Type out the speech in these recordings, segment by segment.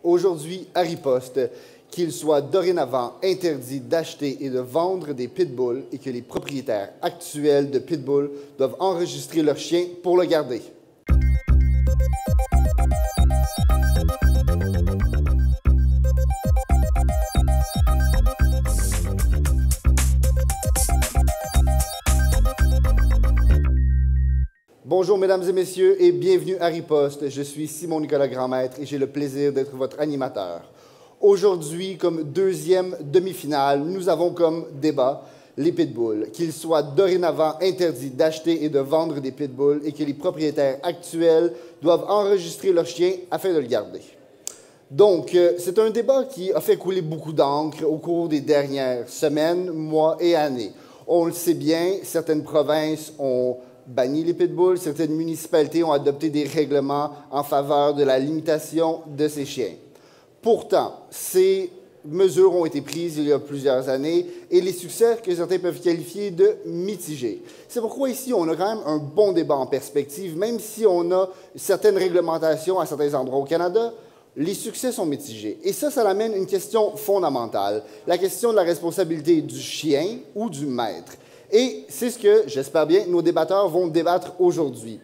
Aujourd'hui, à Riposte, qu'il soit dorénavant interdit d'acheter et de vendre des pitbulls et que les propriétaires actuels de pitbulls doivent enregistrer leur chien pour le garder. Bonjour, mesdames et messieurs, et bienvenue à Riposte. Je suis Simon-Nicolas Grandmaître et j'ai le plaisir d'être votre animateur. Aujourd'hui, comme deuxième demi-finale, nous avons comme débat les pitbulls. Qu'il soit dorénavant interdit d'acheter et de vendre des pitbulls et que les propriétaires actuels doivent enregistrer leur chien afin de le garder. Donc, c'est un débat qui a fait couler beaucoup d'encre au cours des dernières semaines, mois et années. On le sait bien, certaines provinces ont banni les pitbulls, certaines municipalités ont adopté des règlements en faveur de la limitation de ces chiens. Pourtant, ces mesures ont été prises il y a plusieurs années et les succès que certains peuvent qualifier de mitigés. C'est pourquoi ici, on a quand même un bon débat en perspective, même si on a certaines réglementations à certains endroits au Canada, les succès sont mitigés. Et ça amène une question fondamentale, la question de la responsabilité du chien ou du maître. Et c'est ce que, j'espère bien, nos débatteurs vont débattre aujourd'hui.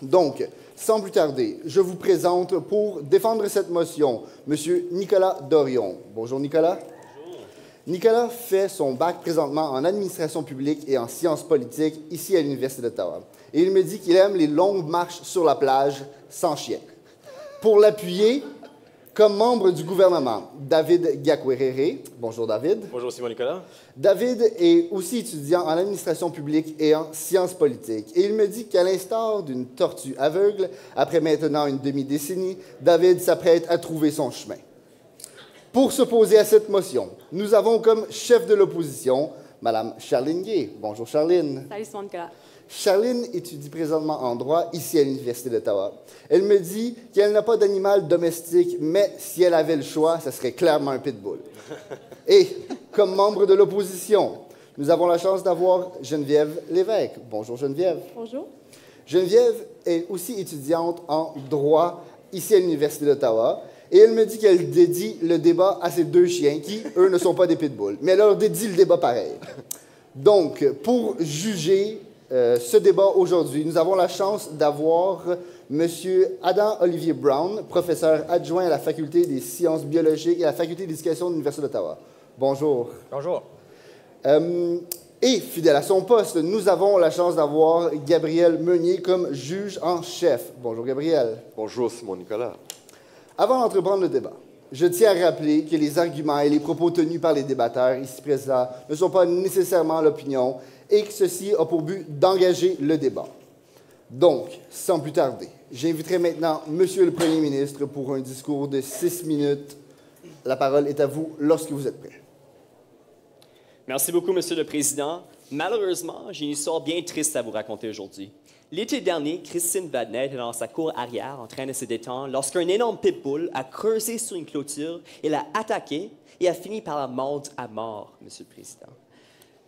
Donc, sans plus tarder, je vous présente pour défendre cette motion M. Nicolas Dorion. Bonjour, Nicolas. Bonjour. Nicolas fait son bac présentement en administration publique et en sciences politiques ici à l'Université d'Ottawa. Et il me dit qu'il aime les longues marches sur la plage sans chien. Pour l'appuyer, comme membre du gouvernement, David Gakwerere. Bonjour, David. Bonjour, Simon-Nicolas. David est aussi étudiant en administration publique et en sciences politiques. Et il me dit qu'à l'instar d'une tortue aveugle, après maintenant une demi-décennie, David s'apprête à trouver son chemin. Pour s'opposer à cette motion, nous avons comme chef de l'opposition Mme Charline Gay. Bonjour, Charline. Salut, Simon-Nicolas. Charline étudie présentement en droit ici à l'Université d'Ottawa. Elle me dit qu'elle n'a pas d'animal domestique, mais si elle avait le choix, ce serait clairement un pitbull. Et, comme membre de l'opposition, nous avons la chance d'avoir Geneviève Lévesque. Bonjour, Geneviève. Bonjour. Geneviève est aussi étudiante en droit ici à l'Université d'Ottawa. Et elle me dit qu'elle dédie le débat à ces deux chiens qui, eux, ne sont pas des pitbulls. Mais elle leur dédie le débat pareil. Donc, pour juger ce débat aujourd'hui, nous avons la chance d'avoir M. Adam Olivier Brown, professeur adjoint à la Faculté des sciences biologiques et à la Faculté d'éducation de l'Université d'Ottawa. Bonjour. Bonjour. Et, fidèle à son poste, nous avons la chance d'avoir Gabriel Meunier comme juge en chef. Bonjour, Gabriel. Bonjour, Simon-Nicolas. Avant d'entreprendre le débat, je tiens à rappeler que les arguments et les propos tenus par les débatteurs ici présents ne sont pas nécessairement l'opinion et que ceci a pour but d'engager le débat. Donc, sans plus tarder, j'inviterai maintenant Monsieur le Premier ministre pour un discours de 6 minutes. La parole est à vous lorsque vous êtes prêt. Merci beaucoup, Monsieur le Président. Malheureusement, j'ai une histoire bien triste à vous raconter aujourd'hui. L'été dernier, Christine Vadnet était dans sa cour arrière en train de se détendre lorsqu'un énorme pitbull a creusé sur une clôture et l'a attaqué et a fini par la mordre à mort, Monsieur le Président.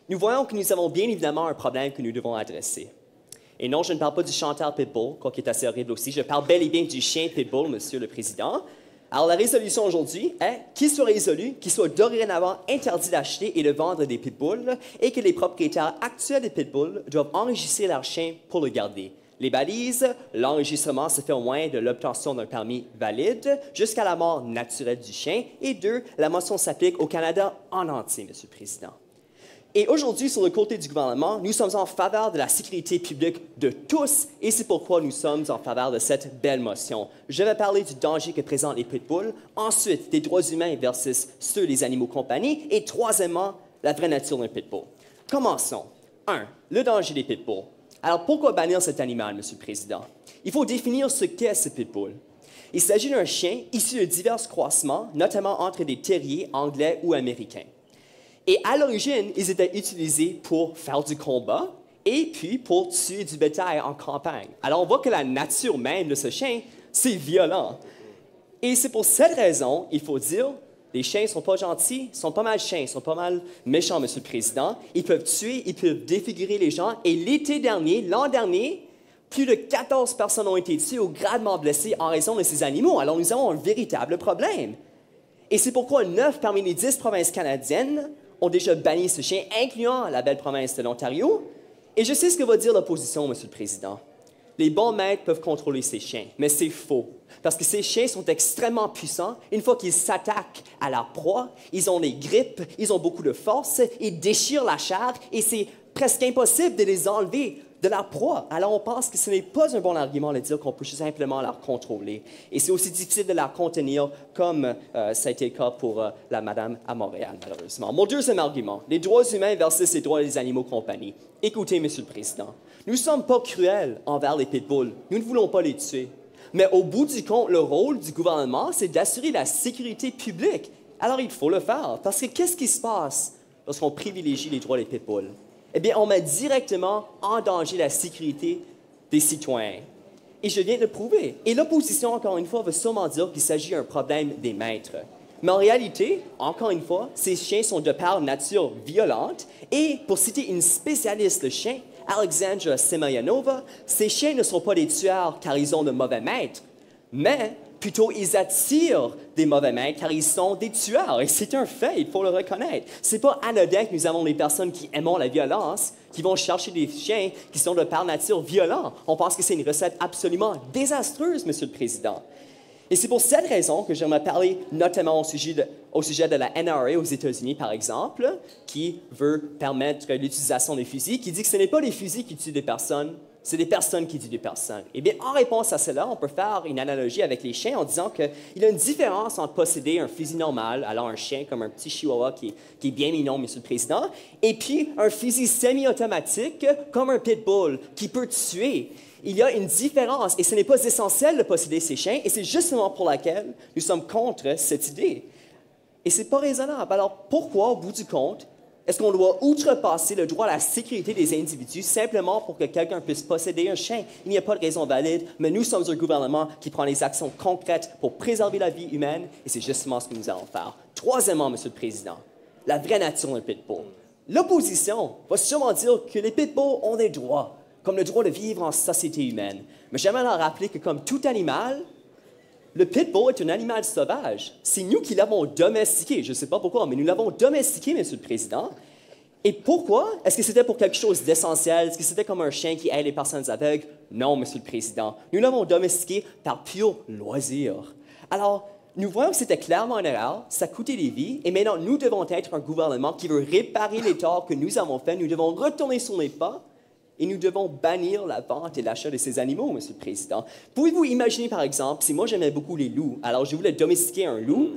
Nous voyons que nous avons bien évidemment un problème que nous devons adresser. Et non, je ne parle pas du chanteur pitbull, quoi qui est assez horrible aussi. Je parle bel et bien du chien pitbull, Monsieur le Président. Alors, la résolution aujourd'hui est qu'il soit résolu, qu'il soit dorénavant interdit d'acheter et de vendre des pitbulls et que les propriétaires actuels des pitbulls doivent enregistrer leur chien pour le garder. Les balises, l'enregistrement se fait au moins de l'obtention d'un permis valide jusqu'à la mort naturelle du chien. Et 2, la motion s'applique au Canada en entier, Monsieur le Président. Et aujourd'hui, sur le côté du gouvernement, nous sommes en faveur de la sécurité publique de tous et c'est pourquoi nous sommes en faveur de cette belle motion. Je vais parler du danger que présentent les pitbulls, ensuite des droits humains versus ceux des animaux compagnie et troisièmement, la vraie nature d'un pitbull. Commençons. 1. Le danger des pitbulls. Alors pourquoi bannir cet animal, Monsieur le Président? Il faut définir ce qu'est ce pitbull. Il s'agit d'un chien issu de divers croisements, notamment entre des terriers anglais ou américains. Et à l'origine, ils étaient utilisés pour faire du combat et puis pour tuer du bétail en campagne. Alors on voit que la nature même de ce chien, c'est violent. Et c'est pour cette raison, il faut dire, les chiens ne sont pas gentils, ils sont pas mal chiens, ils sont pas mal méchants, Monsieur le Président. Ils peuvent tuer, ils peuvent défigurer les gens. Et l'été dernier, l'an dernier, Plus de 14 personnes ont été tuées ou gravement blessées en raison de ces animaux. Alors nous avons un véritable problème. Et c'est pourquoi 9 parmi les 10 provinces canadiennes ont déjà banni ce chien, incluant la belle province de l'Ontario. Et je sais ce que va dire l'opposition, Monsieur le Président. Les bons maîtres peuvent contrôler ces chiens, mais c'est faux. Parce que ces chiens sont extrêmement puissants. Une fois qu'ils s'attaquent à leur proie, ils ont les grippes, ils ont beaucoup de force, ils déchirent la chair et c'est presque impossible de les enlever de leur proie. Alors on pense que ce n'est pas un bon argument de dire qu'on peut simplement leur contrôler. Et c'est aussi difficile de leur contenir comme ça a été le cas pour la madame à Montréal, malheureusement. Mon deuxième argument, les droits humains versus les droits des animaux compagnie. Écoutez, Monsieur le Président, nous ne sommes pas cruels envers les pitbulls. Nous ne voulons pas les tuer. Mais au bout du compte, le rôle du gouvernement, c'est d'assurer la sécurité publique. Alors il faut le faire. Parce que qu'est-ce qui se passe lorsqu'on privilégie les droits des pitbulls? Eh bien, on met directement en danger la sécurité des citoyens. Et je viens de le prouver. Et l'opposition, encore une fois, va sûrement dire qu'il s'agit d'un problème des maîtres. Mais en réalité, encore une fois, ces chiens sont de par nature violente. Et pour citer une spécialiste de chiens, Alexandra Semyanova, ces chiens ne sont pas des tueurs car ils ont de mauvais maîtres, mais plutôt ils attirent des mauvais maîtres car ils sont des tueurs. Et c'est un fait, il faut le reconnaître. C'est pas anodin que nous avons des personnes qui aiment la violence, qui vont chercher des chiens qui sont de par nature violents. On pense que c'est une recette absolument désastreuse, Monsieur le Président. Et c'est pour cette raison que j'aimerais parler notamment au sujet de la NRA aux États-Unis, par exemple, qui veut permettre l'utilisation des fusils, qui dit que ce n'est pas les fusils qui tuent des personnes, c'est des personnes qui tuent des personnes. Eh bien, en réponse à cela, on peut faire une analogie avec les chiens en disant qu'il y a une différence entre posséder un fusil normal, alors un chien comme un petit chihuahua qui est bien mignon, Monsieur le Président, et puis un fusil semi-automatique comme un pitbull qui peut tuer. Il y a une différence et ce n'est pas essentiel de posséder ces chiens et c'est justement pour laquelle nous sommes contre cette idée. Et ce n'est pas raisonnable. Alors pourquoi, au bout du compte, est-ce qu'on doit outrepasser le droit à la sécurité des individus simplement pour que quelqu'un puisse posséder un chien? Il n'y a pas de raison valide, mais nous sommes un gouvernement qui prend des actions concrètes pour préserver la vie humaine et c'est justement ce que nous allons faire. Troisièmement, Monsieur le Président, la vraie nature d'un pitbull. L'opposition va sûrement dire que les pitbulls ont des droits, comme le droit de vivre en société humaine. Mais j'aimerais leur rappeler que comme tout animal, le pitbull est un animal sauvage. C'est nous qui l'avons domestiqué. Je ne sais pas pourquoi, mais nous l'avons domestiqué, Monsieur le Président. Et pourquoi? Est-ce que c'était pour quelque chose d'essentiel? Est-ce que c'était comme un chien qui aide les personnes aveugles? Non, Monsieur le Président. Nous l'avons domestiqué par pur loisir. Alors, nous voyons que c'était clairement une erreur, ça coûtait des vies, et maintenant, nous devons être un gouvernement qui veut réparer les torts que nous avons faits. Nous devons retourner sur les pas. Et nous devons bannir la vente et l'achat de ces animaux, Monsieur le Président. Pouvez-vous imaginer, par exemple, si moi j'aimais beaucoup les loups, alors je voulais domestiquer un loup,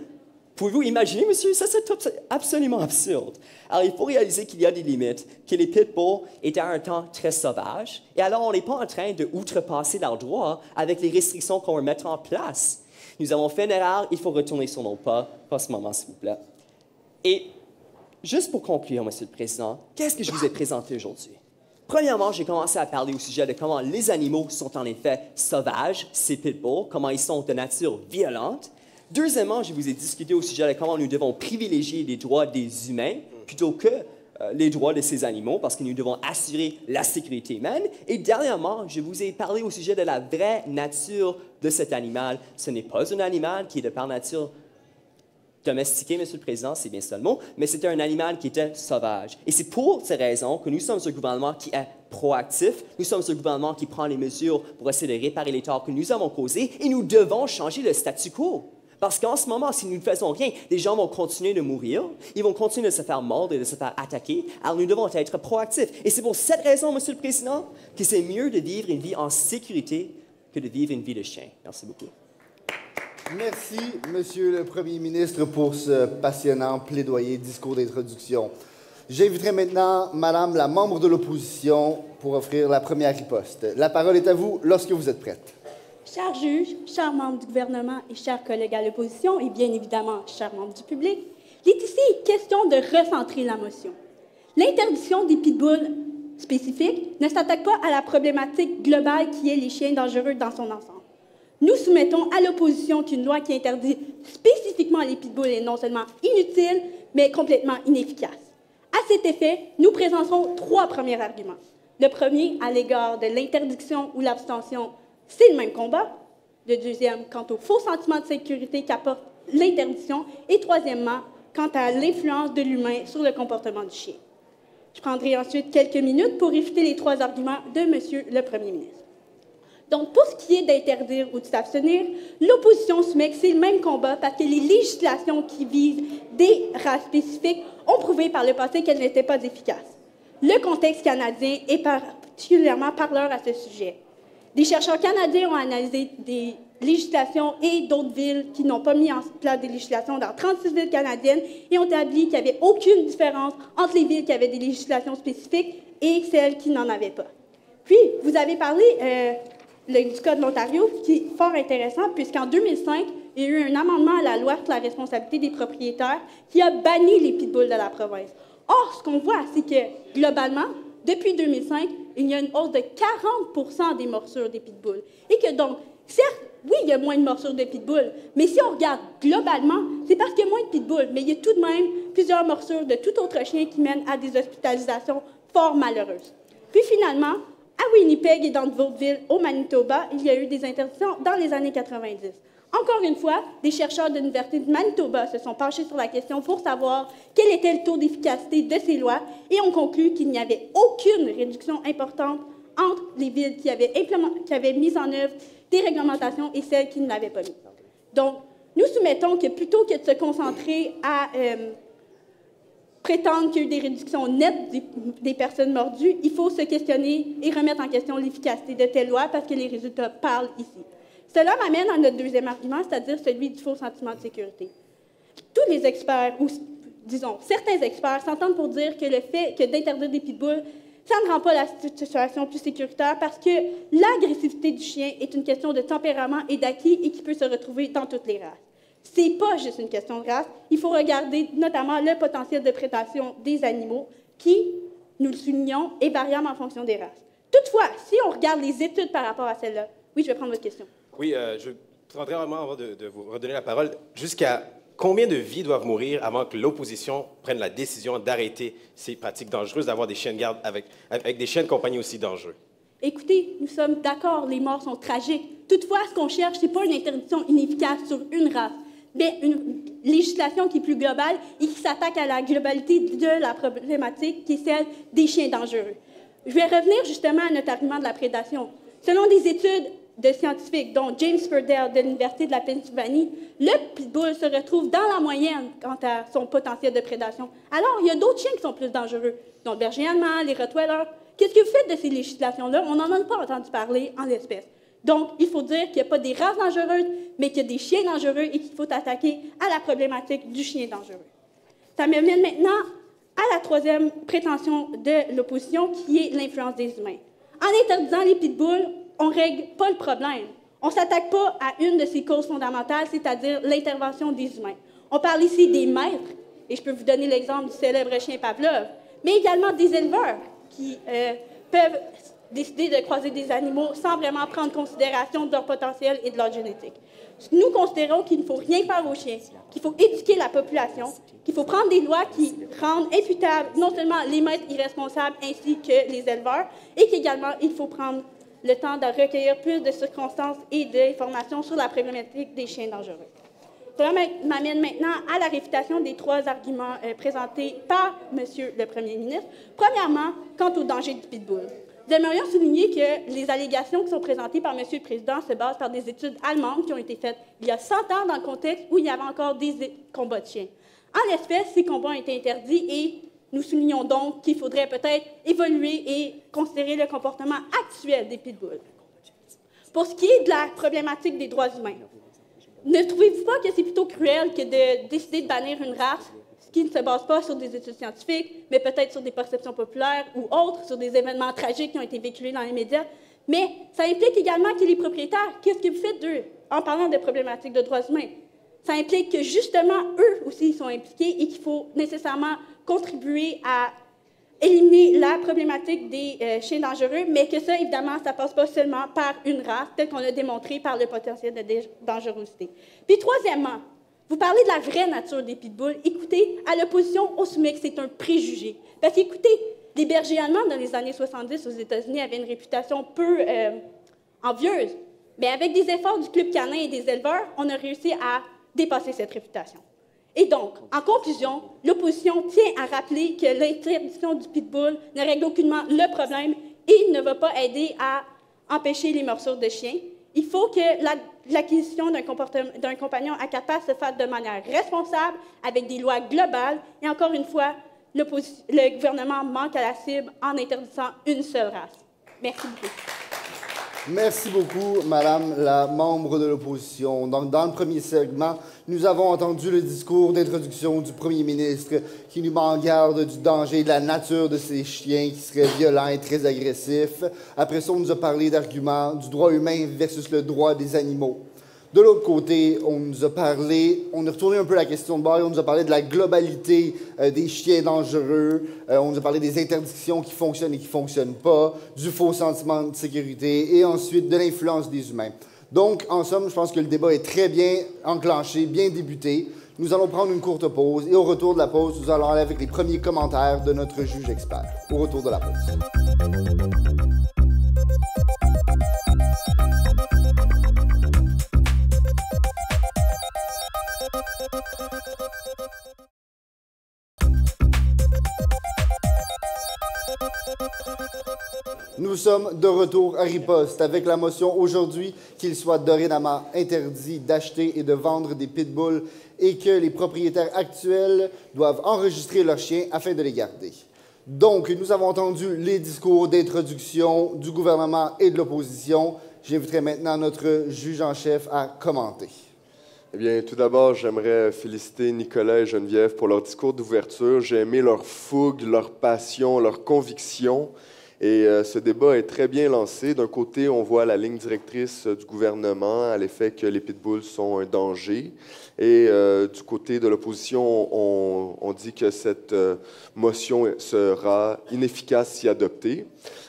pouvez-vous imaginer, monsieur, ça c'est absolument absurde. Alors il faut réaliser qu'il y a des limites, que les pitbulls étaient à un temps très sauvages, et alors on n'est pas en train de outrepasser leurs droits avec les restrictions qu'on va mettre en place. Nous avons fait une erreur, il faut retourner sur nos pas ce moment, s'il vous plaît. Et juste pour conclure, Monsieur le Président, qu'est-ce que je vous ai présenté aujourd'hui? Premièrement, j'ai commencé à parler au sujet de comment les animaux sont en effet sauvages, ces pitbulls, comment ils sont de nature violente. Deuxièmement, je vous ai discuté au sujet de comment nous devons privilégier les droits des humains plutôt que les droits de ces animaux, parce que nous devons assurer la sécurité humaine. Et dernièrement, je vous ai parlé au sujet de la vraie nature de cet animal. Ce n'est pas un animal qui est de par nature domestiqué, Monsieur le Président, c'est bien ça le mot, mais c'était un animal qui était sauvage. Et c'est pour ces raisons que nous sommes un gouvernement qui est proactif, nous sommes un gouvernement qui prend les mesures pour essayer de réparer les torts que nous avons causés, et nous devons changer le statu quo. Parce qu'en ce moment, si nous ne faisons rien, les gens vont continuer de mourir, ils vont continuer de se faire mordre et de se faire attaquer, alors nous devons être proactifs. Et c'est pour cette raison, Monsieur le Président, que c'est mieux de vivre une vie en sécurité que de vivre une vie de chien. Merci beaucoup. Merci, Monsieur le Premier ministre, pour ce passionnant plaidoyer, discours d'introduction. J'inviterai maintenant Madame la membre de l'opposition pour offrir la première riposte. La parole est à vous lorsque vous êtes prête. Chers juges, chers membres du gouvernement et chers collègues à l'opposition, et bien évidemment, chers membres du public, il est ici question de recentrer la motion. L'interdiction des pitbulls spécifiques ne s'attaque pas à la problématique globale qui est les chiens dangereux dans son ensemble. Nous soumettons à l'opposition qu'une loi qui interdit spécifiquement les pitbulls est non seulement inutile, mais complètement inefficace. À cet effet, nous présenterons 3 premiers arguments. Le premier, à l'égard de l'interdiction ou l'abstention, c'est le même combat. Le deuxième, quant au faux sentiment de sécurité qu'apporte l'interdiction. Et troisièmement, quant à l'influence de l'humain sur le comportement du chien. Je prendrai ensuite quelques minutes pour réfuter les trois arguments de M. le Premier ministre. Donc, pour ce qui est d'interdire ou de s'abstenir, l'opposition soumet que c'est le même combat parce que les législations qui visent des races spécifiques ont prouvé par le passé qu'elles n'étaient pas efficaces. Le contexte canadien est particulièrement parleur à ce sujet. Des chercheurs canadiens ont analysé des législations et d'autres villes qui n'ont pas mis en place des législations dans 36 villes canadiennes et ont établi qu'il n'y avait aucune différence entre les villes qui avaient des législations spécifiques et celles qui n'en avaient pas. Puis, vous avez parlé du Code de l'Ontario, qui est fort intéressant, puisqu'en 2005, il y a eu un amendement à la loi sur la responsabilité des propriétaires qui a banni les pitbulls de la province. Or, ce qu'on voit, c'est que, globalement, depuis 2005, il y a une hausse de 40 des morsures des pitbulls. Et que donc, certes, oui, il y a moins de morsures de pitbulls, mais si on regarde globalement, c'est parce qu'il y a moins de pitbulls, mais il y a tout de même plusieurs morsures de tout autre chien qui mènent à des hospitalisations fort malheureuses. Puis finalement, à Winnipeg et dans d'autres villes au Manitoba, il y a eu des interdictions dans les années 90. Encore une fois, des chercheurs de l'Université de Manitoba se sont penchés sur la question pour savoir quel était le taux d'efficacité de ces lois et ont conclu qu'il n'y avait aucune réduction importante entre les villes qui avaient mis en œuvre des réglementations et celles qui ne l'avaient pas mis. Donc, nous soumettons que plutôt que de se concentrer à prétendre qu'il y a eu des réductions nettes des personnes mordues, il faut se questionner et remettre en question l'efficacité de telles lois parce que les résultats parlent ici. Cela m'amène à notre deuxième argument, c'est-à-dire celui du faux sentiment de sécurité. Tous les experts, ou disons certains experts, s'entendent pour dire que le fait que d'interdire des pitbulls, ça ne rend pas la situation plus sécuritaire parce que l'agressivité du chien est une question de tempérament et d'acquis et qui peut se retrouver dans toutes les races. Ce n'est pas juste une question de race. Il faut regarder notamment le potentiel de prédation des animaux qui, nous le soulignons, est variable en fonction des races. Toutefois, si on regarde les études par rapport à celle-là, oui, je vais prendre votre question. Oui, je voudrais vraiment, avant de vous redonner la parole, jusqu'à combien de vies doivent mourir avant que l'opposition prenne la décision d'arrêter ces pratiques dangereuses, d'avoir des chiens de garde avec des chiens de compagnie aussi dangereux? Écoutez, nous sommes d'accord, les morts sont tragiques. Toutefois, ce qu'on cherche, ce n'est pas une interdiction inefficace sur une race, mais une législation qui est plus globale et qui s'attaque à la globalité de la problématique qui est celle des chiens dangereux. Je vais revenir justement à notre argument de la prédation. Selon des études de scientifiques, dont James Purcell de l'Université de la Pennsylvanie, le pitbull se retrouve dans la moyenne quant à son potentiel de prédation. Alors, il y a d'autres chiens qui sont plus dangereux, dont le berger allemand, les rottweilers. Qu'est-ce que vous faites de ces législations-là? On n'en a pas entendu parler en l'espèce. Donc, il faut dire qu'il n'y a pas des races dangereuses, mais qu'il y a des chiens dangereux et qu'il faut attaquer à la problématique du chien dangereux. Ça me mène maintenant à la troisième prétention de l'opposition, qui est l'influence des humains. En interdisant les pitbulls, on ne règle pas le problème. On ne s'attaque pas à une de ses causes fondamentales, c'est-à-dire l'intervention des humains. On parle ici des maîtres, et je peux vous donner l'exemple du célèbre chien Pavlov, mais également des éleveurs qui peuvent décider de croiser des animaux sans vraiment prendre en considération de leur potentiel et de leur génétique. Nous considérons qu'il ne faut rien faire aux chiens, qu'il faut éduquer la population, qu'il faut prendre des lois qui rendent imputables non seulement les maîtres irresponsables ainsi que les éleveurs, et qu'également il faut prendre le temps de recueillir plus de circonstances et d'informations sur la problématique des chiens dangereux. Cela m'amène maintenant à la réfutation des trois arguments présentés par M. le Premier ministre. Premièrement, quant au danger du pitbull. Nous aimerions souligner que les allégations qui sont présentées par M. le Président se basent par des études allemandes qui ont été faites il y a 100 ans dans le contexte où il y avait encore des combats de chiens. En l'espèce, ces combats ont été interdits et nous soulignons donc qu'il faudrait peut-être évoluer et considérer le comportement actuel des pitbulls. Pour ce qui est de la problématique des droits humains, ne trouvez-vous pas que c'est plutôt cruel que de décider de bannir une race qui ne se base pas sur des études scientifiques, mais peut-être sur des perceptions populaires ou autres, sur des événements tragiques qui ont été véhiculés dans les médias? Mais ça implique également que les propriétaires, qu'est-ce que vous faites d'eux en parlant de problématiques de droits humains? Ça implique que justement, eux aussi sont impliqués et qu'il faut nécessairement contribuer à éliminer la problématique des chiens dangereux, mais que ça, évidemment, ça ne passe pas seulement par une race, tel qu'on l'a démontré par le potentiel de dangerosité. Puis troisièmement, vous parlez de la vraie nature des pitbulls. Écoutez, à l'opposition, on soumet que c'est un préjugé. Parce qu'écoutez, Les bergers allemands, dans les années 70 aux États-Unis, avaient une réputation peu envieuse. Mais avec des efforts du Club canin et des éleveurs, on a réussi à dépasser cette réputation. Et donc, en conclusion, l'opposition tient à rappeler que l'interdiction du pitbull ne règle aucunement le problème et ne va pas aider à empêcher les morsures de chiens. Il faut que l'acquisition d'un compagnon à quatre pattes se fasse de manière responsable, avec des lois globales. Et encore une fois, le gouvernement manque à la cible en interdisant une seule race. Merci beaucoup. Merci beaucoup, Madame la membre de l'opposition. Donc, dans le premier segment, nous avons entendu le discours d'introduction du premier ministre qui nous met en garde du danger de la nature de ces chiens qui seraient violents et très agressifs. Après ça, on nous a parlé d'arguments du droit humain versus le droit des animaux. De l'autre côté, on nous a parlé, on a retourné un peu la question de bord, on nous a parlé de la globalité des chiens dangereux, on nous a parlé des interdictions qui fonctionnent et qui ne fonctionnent pas, du faux sentiment de sécurité et ensuite de l'influence des humains. Donc, en somme, je pense que le débat est très bien enclenché, bien débuté. Nous allons prendre une courte pause et au retour de la pause, nous allons aller avec les premiers commentaires de notre juge expert. Au retour de la pause. Nous sommes de retour à riposte avec la motion aujourd'hui qu'il soit dorénavant interdit d'acheter et de vendre des pitbulls et que les propriétaires actuels doivent enregistrer leurs chiens afin de les garder. Donc, nous avons entendu les discours d'introduction du gouvernement et de l'opposition. J'inviterai maintenant notre juge en chef à commenter. Eh bien, tout d'abord, j'aimerais féliciter Nicolas et Geneviève pour leur discours d'ouverture. J'ai aimé leur fougue, leur passion, leur conviction. Et ce débat est très bien lancé. D'un côté, on voit la ligne directrice du gouvernement à l'effet que les pitbulls sont un danger. Et du côté de l'opposition, on dit que cette motion sera inefficace si adoptée.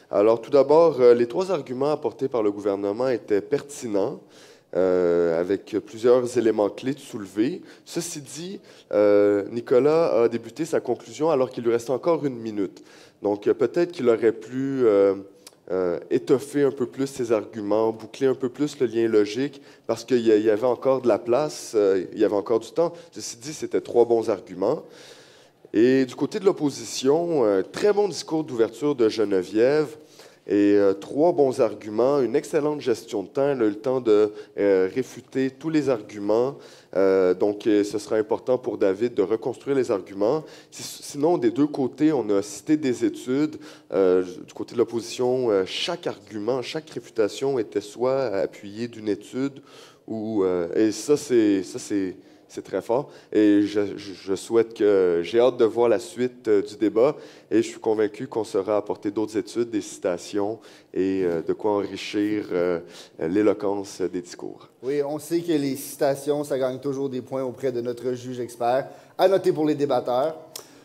Alors, tout d'abord, les trois arguments apportés par le gouvernement étaient pertinents. Avec plusieurs éléments clés de soulever. Ceci dit, Nicolas a débuté sa conclusion alors qu'il lui restait encore 1 minute. Donc, peut-être qu'il aurait pu étoffer un peu plus ses arguments, boucler un peu plus le lien logique, parce qu'il y avait encore de la place, il y avait encore du temps. Ceci dit, c'était 3 bons arguments. Et du côté de l'opposition, très bon discours d'ouverture de Geneviève. Et 3 bons arguments, une excellente gestion de temps. Elle a eu le temps de réfuter tous les arguments. Donc, ce sera important pour David de reconstruire les arguments. Sinon, des deux côtés, on a cité des études. Du côté de l'opposition, chaque argument, chaque réfutation était soit appuyée d'une étude ou... et ça, c'est très fort. Et je souhaite que... J'ai hâte de voir la suite du débat et je suis convaincu qu'on saura apporter d'autres études, des citations et de quoi enrichir l'éloquence des discours. Oui, on sait que les citations, ça gagne toujours des points auprès de notre juge expert. À noter pour les débatteurs.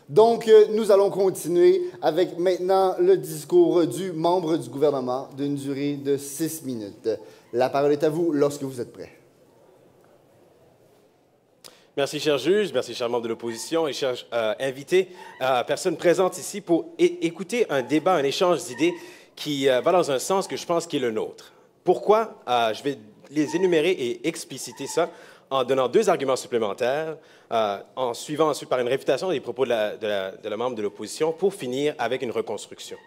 Donc, nous allons continuer avec maintenant le discours du membre du gouvernement d'une durée de 6 minutes. La parole est à vous lorsque vous êtes prêt. Merci, cher juge. Merci, cher membre de l'opposition et cher invité, personne présente ici pour écouter un débat, un échange d'idées qui va dans un sens que je pense qui est le nôtre. Pourquoi? Je vais les énumérer et expliciter ça en donnant 2 arguments supplémentaires, en suivant ensuite par une réfutation des propos de la membre de l'opposition pour finir avec une reconstruction.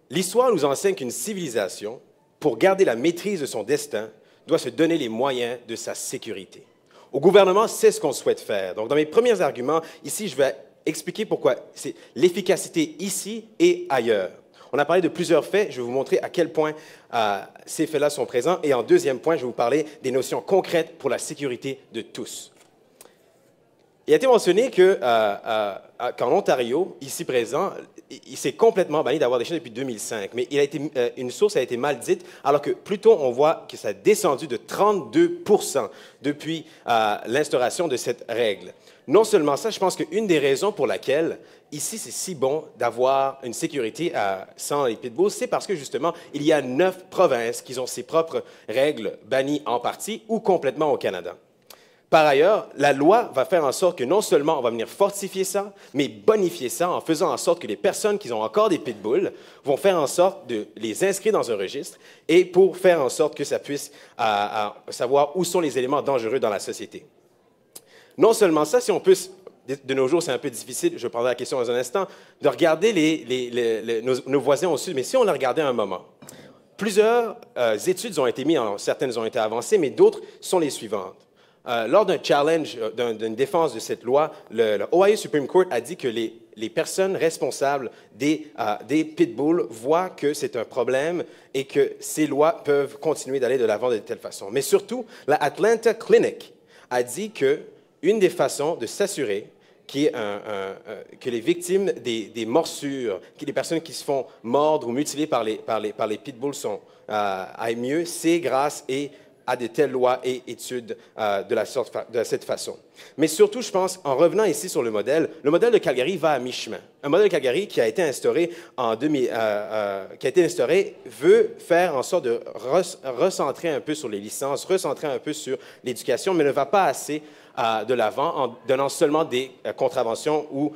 L'histoire nous enseigne qu'une civilisation, pour garder la maîtrise de son destin, doit se donner les moyens de sa sécurité. Au gouvernement, c'est ce qu'on souhaite faire. Donc, dans mes premiers arguments, ici, je vais expliquer pourquoi c'est l'efficacité ici et ailleurs. On a parlé de plusieurs faits. Je vais vous montrer à quel point ces faits-là sont présents. Et en deuxième point, je vais vous parler des notions concrètes pour la sécurité de tous. Il a été mentionné qu'en Ontario, ici présent, il s'est complètement banni d'avoir des chiens depuis 2005. Mais une source a été mal dite, alors que plutôt on voit que ça a descendu de 32% depuis l'instauration de cette règle. Non seulement ça, je pense qu'une des raisons pour laquelle ici c'est si bon d'avoir une sécurité sans les pitbulls, c'est parce que justement, il y a 9 provinces qui ont ses propres règles bannies en partie ou complètement au Canada. Par ailleurs, la loi va faire en sorte que non seulement on va venir fortifier ça, mais bonifier ça en faisant en sorte que les personnes qui ont encore des pitbulls vont faire en sorte de les inscrire dans un registre et pour faire en sorte que ça puisse savoir où sont les éléments dangereux dans la société. Non seulement ça, si on peut, de nos jours, c'est un peu difficile, je prendrai la question dans un instant, de regarder nos voisins au sud, mais si on les regardait un moment, plusieurs études ont été mises, certaines ont été avancées, mais d'autres sont les suivantes. Lors d'un challenge, d'une défense de cette loi, le Ohio Supreme Court a dit que les personnes responsables des pitbulls voient que c'est un problème et que ces lois peuvent continuer d'aller de l'avant de telle façon. Mais surtout, la Atlanta Clinic a dit qu'une des façons de s'assurer que les victimes des morsures, que les personnes qui se font mordre ou mutiler par les pitbulls aillent mieux, c'est grâce à de telles lois et études de cette façon. Mais surtout, je pense, en revenant ici sur le modèle de Calgary va à mi-chemin. Un modèle de Calgary qui a été instauré veut faire en sorte de recentrer un peu sur les licences, recentrer un peu sur l'éducation, mais ne va pas assez de l'avant en donnant seulement des contraventions ou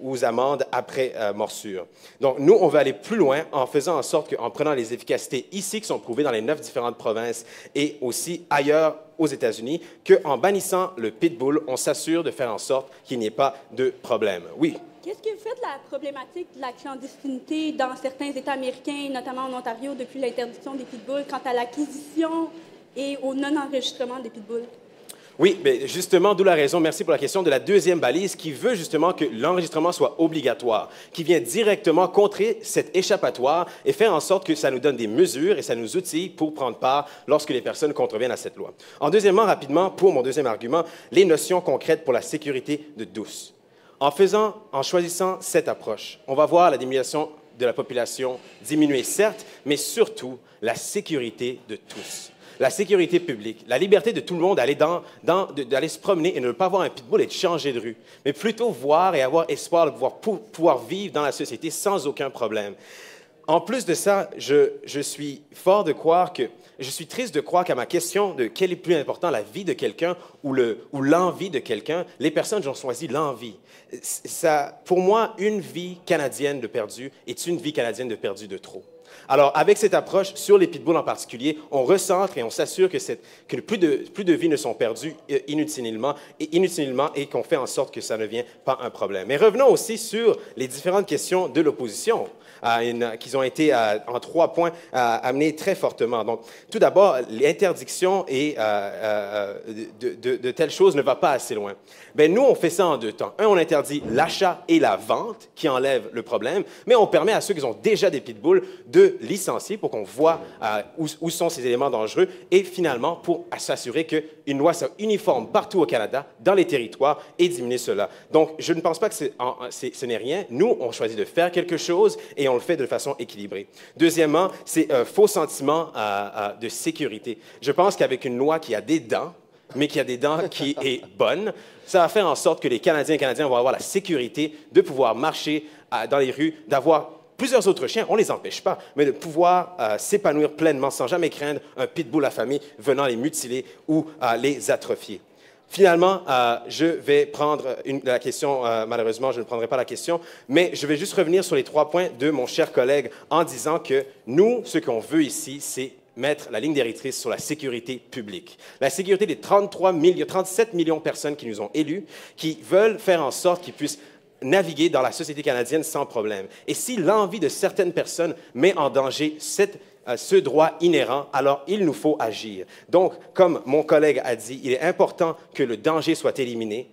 aux amendes après morsure. Donc, nous, on veut aller plus loin en faisant en sorte qu'en prenant les efficacités ici qui sont prouvées dans les 9 différentes provinces et aussi ailleurs aux États-Unis, qu'en bannissant le pitbull, on s'assure de faire en sorte qu'il n'y ait pas de problème. Oui. Qu'est-ce que vous faites de la problématique de la clandestinité dans certains États américains, notamment en Ontario, depuis l'interdiction des pitbulls, quant à l'acquisition et au non-enregistrement des pitbulls? Oui, mais justement, d'où la raison, merci pour la question, de la deuxième balise qui veut justement que l'enregistrement soit obligatoire, qui vient directement contrer cet échappatoire et faire en sorte que ça nous donne des mesures et ça nous outille pour prendre part lorsque les personnes contreviennent à cette loi. Deuxièmement, rapidement, pour mon deuxième argument, les notions concrètes pour la sécurité de tous. En choisissant cette approche, on va voir la diminution de la population diminuer, certes, mais surtout la sécurité de tous. La sécurité publique, la liberté de tout le monde d'aller se promener et ne pas voir un pitbull et de changer de rue, mais plutôt voir et avoir espoir de pouvoir vivre dans la société sans aucun problème. En plus de ça, je suis triste de croire qu'à ma question de quel est plus important, la vie de quelqu'un ou l'envie de quelqu'un, les personnes ont choisi l'envie. Pour moi, une vie canadienne de perdue est une vie canadienne de perdue de trop. Alors, avec cette approche, sur les pitbulls en particulier, on recentre et on s'assure que plus de vies ne sont perdues inutilement et qu'on fait en sorte que ça ne devient pas un problème. Mais revenons aussi sur les différentes questions de l'opposition, qui ont été, en 3 points, amenées très fortement. Donc, tout d'abord, l'interdiction de telles choses ne va pas assez loin. Bien, nous, on fait ça en 2 temps. On interdit l'achat et la vente, qui enlèvent le problème, mais on permet à ceux qui ont déjà des pitbulls de licencier pour qu'on voit où sont ces éléments dangereux et finalement pour s'assurer qu'une loi soit uniforme partout au Canada, dans les territoires et diminuer cela. Donc, je ne pense pas que ce n'est rien. Nous, on choisit de faire quelque chose et on le fait de façon équilibrée. Deuxièmement, c'est un faux sentiment de sécurité. Je pense qu'avec une loi qui a des dents, mais qui a des dents qui est bonne, ça va faire en sorte que les Canadiens et Canadiennes vont avoir la sécurité de pouvoir marcher dans les rues, d'avoir plusieurs autres chiens, on ne les empêche pas, mais de pouvoir s'épanouir pleinement sans jamais craindre un pitbull affamé venant les mutiler ou les atrophier. Finalement, je vais prendre la question, malheureusement, je ne prendrai pas la question, mais je vais juste revenir sur les 3 points de mon cher collègue en disant que nous, ce qu'on veut ici, c'est mettre la ligne directrice sur la sécurité publique. La sécurité des 37 millions de personnes qui nous ont élus, qui veulent faire en sorte qu'ils puissent naviguer dans la société canadienne sans problème. Et si l'envie de certaines personnes met en danger ce droit inhérent, alors il nous faut agir. Donc, comme mon collègue a dit, il est important que le danger soit éliminé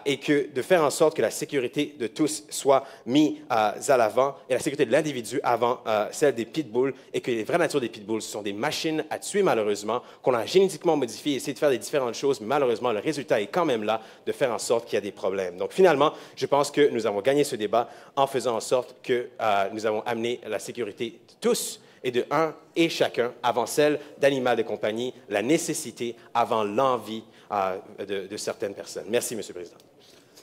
et de faire en sorte que la sécurité de tous soit mise à l'avant et la sécurité de l'individu avant celle des pitbulls et que les vraies natures des pitbulls sont des machines à tuer malheureusement, qu'on a génétiquement modifiées, essayé de faire des différentes choses, mais malheureusement, le résultat est quand même là de faire en sorte qu'il y a des problèmes. Donc, finalement, je pense que nous avons gagné ce débat en faisant en sorte que nous avons amené la sécurité de tous et de un et chacun avant celle d'animal de compagnie, la nécessité avant l'envie de certaines personnes. Merci, M. le Président.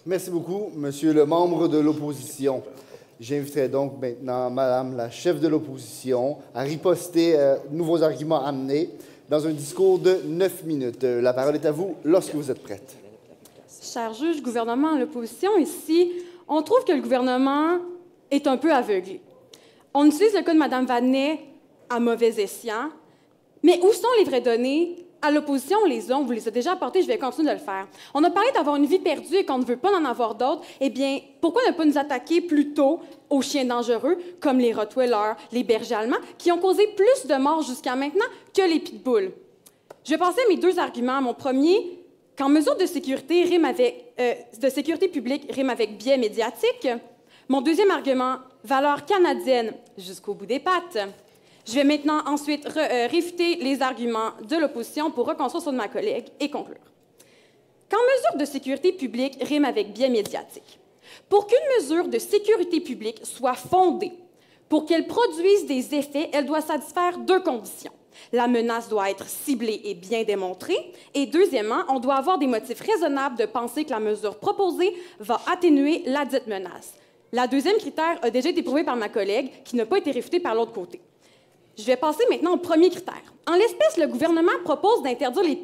Merci beaucoup, Monsieur le membre de l'opposition. J'inviterai donc maintenant Madame la chef de l'opposition à riposter nouveaux arguments amenés. dans un discours de 9 minutes. La parole est à vous lorsque vous êtes prête. Cher juge, gouvernement, l'opposition, ici, on trouve que le gouvernement est un peu aveuglé. On utilise le cas de Mme Vadnais à mauvais escient, mais où sont les vraies données? À l'opposition, on les a, on vous les a déjà apportées, je vais continuer de le faire. On a parlé d'avoir une vie perdue et qu'on ne veut pas en avoir d'autres. Eh bien, pourquoi ne pas nous attaquer plutôt aux chiens dangereux, comme les Rottweilers, les bergers allemands, qui ont causé plus de morts jusqu'à maintenant que les pitbulls? Je vais passer à mes deux arguments. Mon premier, quand mesure de sécurité publique rime avec biais médiatique. Mon deuxième argument, valeur canadienne jusqu'au bout des pattes. Je vais maintenant ensuite réfuter les arguments de l'opposition pour reconstruire ceux de ma collègue et conclure. Quand mesure de sécurité publique rime avec biais médiatique, pour qu'une mesure de sécurité publique soit fondée, pour qu'elle produise des effets, elle doit satisfaire deux conditions. La menace doit être ciblée et bien démontrée. Et deuxièmement, on doit avoir des motifs raisonnables de penser que la mesure proposée va atténuer la dite menace. La deuxième critère a déjà été prouvé par ma collègue, qui n'a pas été réfuté par l'autre côté. Je vais passer maintenant au premier critère. En l'espèce, le gouvernement propose d'interdire les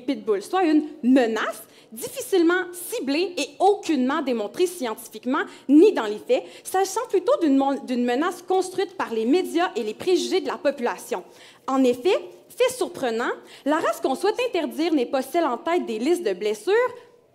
pitbulls, soit une menace difficilement ciblée et aucunement démontrée scientifiquement ni dans les faits, s'agissant plutôt d'une menace construite par les médias et les préjugés de la population. En effet, fait surprenant, la race qu'on souhaite interdire n'est pas celle en tête des listes de blessures,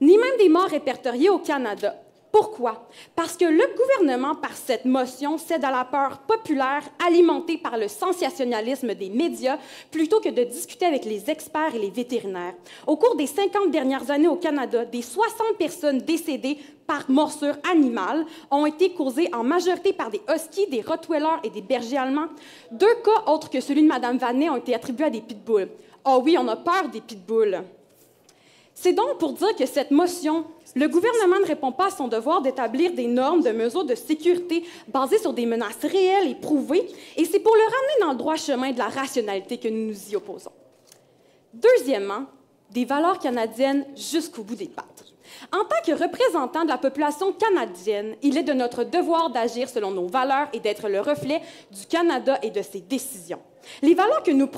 ni même des morts répertoriées au Canada. Pourquoi? Parce que le gouvernement, par cette motion, cède à la peur populaire alimentée par le sensationnalisme des médias plutôt que de discuter avec les experts et les vétérinaires. Au cours des 50 dernières années au Canada, des 60 personnes décédées par morsure animale ont été causées en majorité par des huskies, des rottweilers et des bergers allemands. 2 cas autres que celui de Mme Vadnais ont été attribués à des pitbulls. Ah oui, on a peur des pitbulls. C'est donc pour dire que cette motion, le gouvernement ne répond pas à son devoir d'établir des normes de mesures de sécurité basées sur des menaces réelles et prouvées, et c'est pour le ramener dans le droit chemin de la rationalité que nous nous y opposons. Deuxièmement, des valeurs canadiennes jusqu'au bout des pattes. En tant que représentant de la population canadienne, il est de notre devoir d'agir selon nos valeurs et d'être le reflet du Canada et de ses décisions. Les valeurs que nous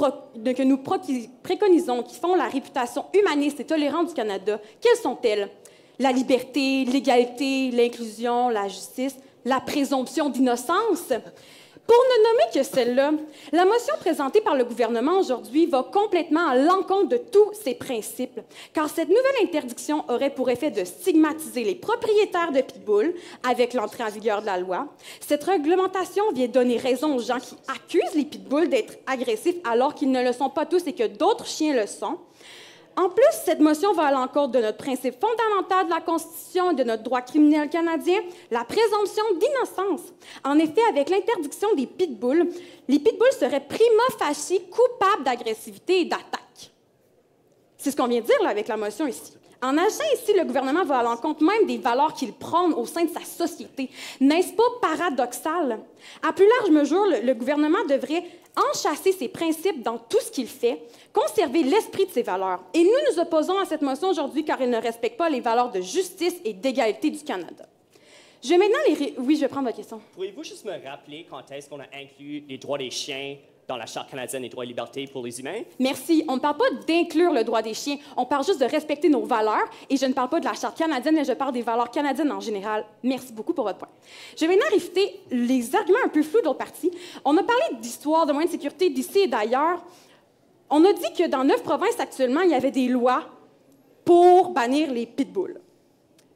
préconisons, qui font la réputation humaniste et tolérante du Canada, quelles sont-elles? La liberté, l'égalité, l'inclusion, la justice, la présomption d'innocence. Pour ne nommer que celle-là, la motion présentée par le gouvernement aujourd'hui va complètement à l'encontre de tous ces principes, car cette nouvelle interdiction aurait pour effet de stigmatiser les propriétaires de pitbulls avec l'entrée en vigueur de la loi. Cette réglementation vient donner raison aux gens qui accusent les pitbulls d'être agressifs alors qu'ils ne le sont pas tous et que d'autres chiens le sont. En plus, cette motion va à l'encontre de notre principe fondamental de la Constitution et de notre droit criminel canadien, la présomption d'innocence. En effet, avec l'interdiction des pitbulls, les pitbulls seraient prima facie coupables d'agressivité et d'attaque. C'est ce qu'on vient de dire là, avec la motion ici. En agissant ici, le gouvernement va à l'encontre même des valeurs qu'il prône au sein de sa société. N'est-ce pas paradoxal? À plus large mesure, le gouvernement devrait enchasser ses principes dans tout ce qu'il fait, conserver l'esprit de ses valeurs. Et nous nous opposons à cette motion aujourd'hui car elle ne respecte pas les valeurs de justice et d'égalité du Canada. Je vais maintenant Oui, je vais prendre votre question. Pourriez-vous juste me rappeler quand est-ce qu'on a inclus les droits des chiens dans la Charte canadienne des droits et libertés pour les humains? Merci. On ne parle pas d'inclure le droit des chiens. On parle juste de respecter nos valeurs. Et je ne parle pas de la Charte canadienne, mais je parle des valeurs canadiennes en général. Merci beaucoup pour votre point. Je vais maintenant réfuter les arguments un peu flous de l'autre partie. On a parlé d'histoire, de moyens de sécurité d'ici et d'ailleurs. On a dit que dans 9 provinces actuellement, il y avait des lois pour bannir les pitbulls.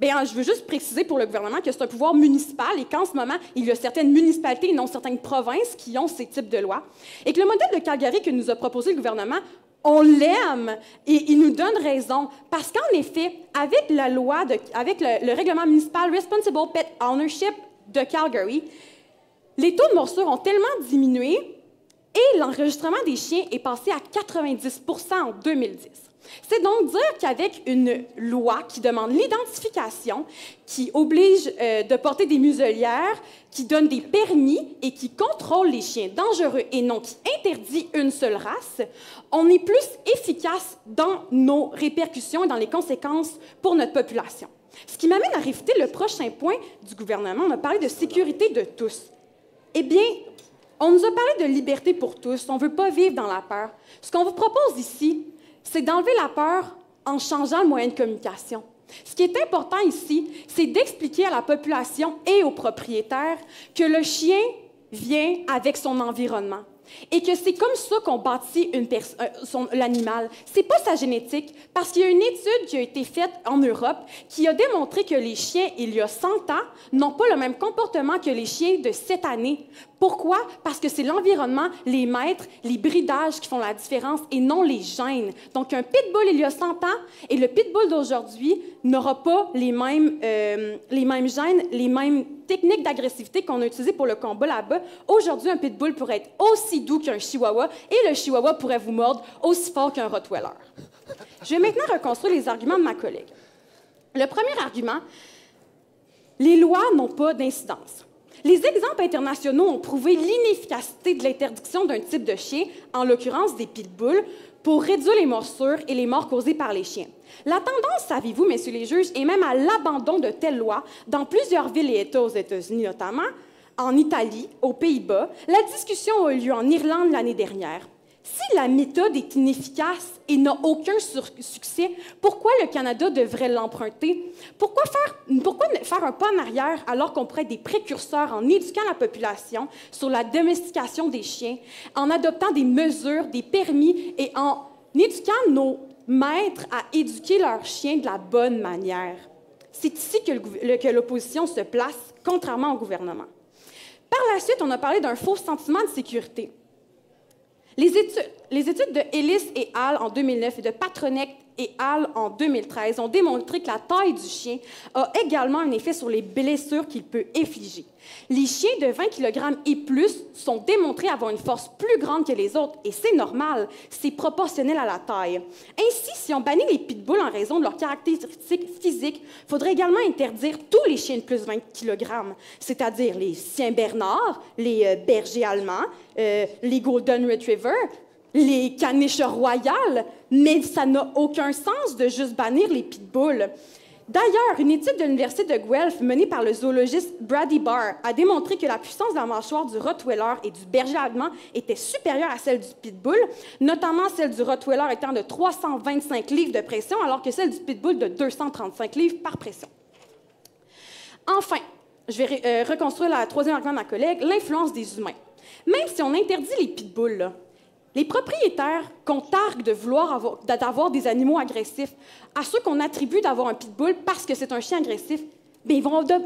Bien, je veux juste préciser pour le gouvernement que c'est un pouvoir municipal et qu'en ce moment, il y a certaines municipalités et non certaines provinces qui ont ces types de lois. Et que le modèle de Calgary que nous a proposé le gouvernement, on l'aime et il nous donne raison. Parce qu'en effet, avec la loi, avec le règlement municipal Responsible Pet Ownership de Calgary, les taux de morsure ont tellement diminué et l'enregistrement des chiens est passé à 90 % en 2010. C'est donc dire qu'avec une loi qui demande l'identification, qui oblige de porter des muselières, qui donne des permis et qui contrôle les chiens dangereux et non qui interdit une seule race, on est plus efficace dans nos répercussions et dans les conséquences pour notre population. Ce qui m'amène à réfuter le prochain point du gouvernement. On a parlé de sécurité de tous. Eh bien, On nous a parlé de liberté pour tous, on ne veut pas vivre dans la peur. Ce qu'on vous propose ici, c'est d'enlever la peur en changeant le moyen de communication. Ce qui est important ici, c'est d'expliquer à la population et aux propriétaires que le chien vient avec son environnement et que c'est comme ça qu'on bâtit l'animal. C'est pas sa génétique, parce qu'il y a une étude qui a été faite en Europe qui a démontré que les chiens, il y a 100 ans, n'ont pas le même comportement que les chiens de cette année. Pourquoi? Parce que c'est l'environnement, les maîtres, les bridages qui font la différence et non les gènes. Donc, un pitbull il y a 100 ans et le pitbull d'aujourd'hui n'aura pas les mêmes gènes, les mêmes techniques d'agressivité qu'on a utilisées pour le combat là-bas. Aujourd'hui, un pitbull pourrait être aussi doux qu'un chihuahua et le chihuahua pourrait vous mordre aussi fort qu'un rottweiler. Je vais maintenant reconstruire les arguments de ma collègue. Le premier argument, les lois n'ont pas d'incidence. Les exemples internationaux ont prouvé l'inefficacité de l'interdiction d'un type de chien, en l'occurrence des pitbulls, pour réduire les morsures et les morts causées par les chiens. La tendance, savez-vous, messieurs les juges, est même à l'abandon de telles lois dans plusieurs villes et États aux États-Unis notamment, en Italie, aux Pays-Bas. La discussion a eu lieu en Irlande l'année dernière. Si la méthode est inefficace et n'a aucun succès, pourquoi le Canada devrait l'emprunter? Pourquoi faire un pas en arrière alors qu'on pourrait être des précurseurs en éduquant la population sur la domestication des chiens, en adoptant des mesures, des permis et en éduquant nos maîtres à éduquer leurs chiens de la bonne manière? C'est ici que l'opposition se place, contrairement au gouvernement. Par la suite, on a parlé d'un faux sentiment de sécurité. Les études de Ellis et Hall en 2009 et de Patronek et Hall en 2013 ont démontré que la taille du chien a également un effet sur les blessures qu'il peut infliger. Les chiens de 20 kg et plus sont démontrés avoir une force plus grande que les autres, et c'est normal, c'est proportionnel à la taille. Ainsi, si on bannit les pitbulls en raison de leurs caractéristiques physiques, il faudrait également interdire tous les chiens de plus de 20 kg, c'est-à-dire les Saint-Bernard, les bergers allemands, les Golden Retriever, les caniches royales, mais ça n'a aucun sens de juste bannir les pitbulls. D'ailleurs, une étude de l'Université de Guelph menée par le zoologiste Brady Barr a démontré que la puissance de la mâchoire du Rottweiler et du berger allemand était supérieure à celle du pitbull, notamment celle du Rottweiler étant de 325 livres de pression, alors que celle du pitbull de 235 livres par pression. Enfin, je vais reconstruire la troisième argument de ma collègue, l'influence des humains. Même si on interdit les pitbulls, là, les propriétaires qu'on targue de vouloir d'avoir des animaux agressifs, à ceux qu'on attribue d'avoir un pitbull parce que c'est un chien agressif, bien,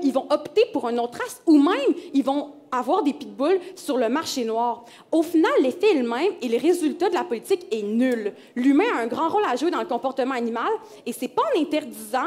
ils vont opter pour une autre race ou même ils vont avoir des pitbulls sur le marché noir. Au final, l'effet est le même et le résultat de la politique est nul. L'humain a un grand rôle à jouer dans le comportement animal et c'est pas en interdisant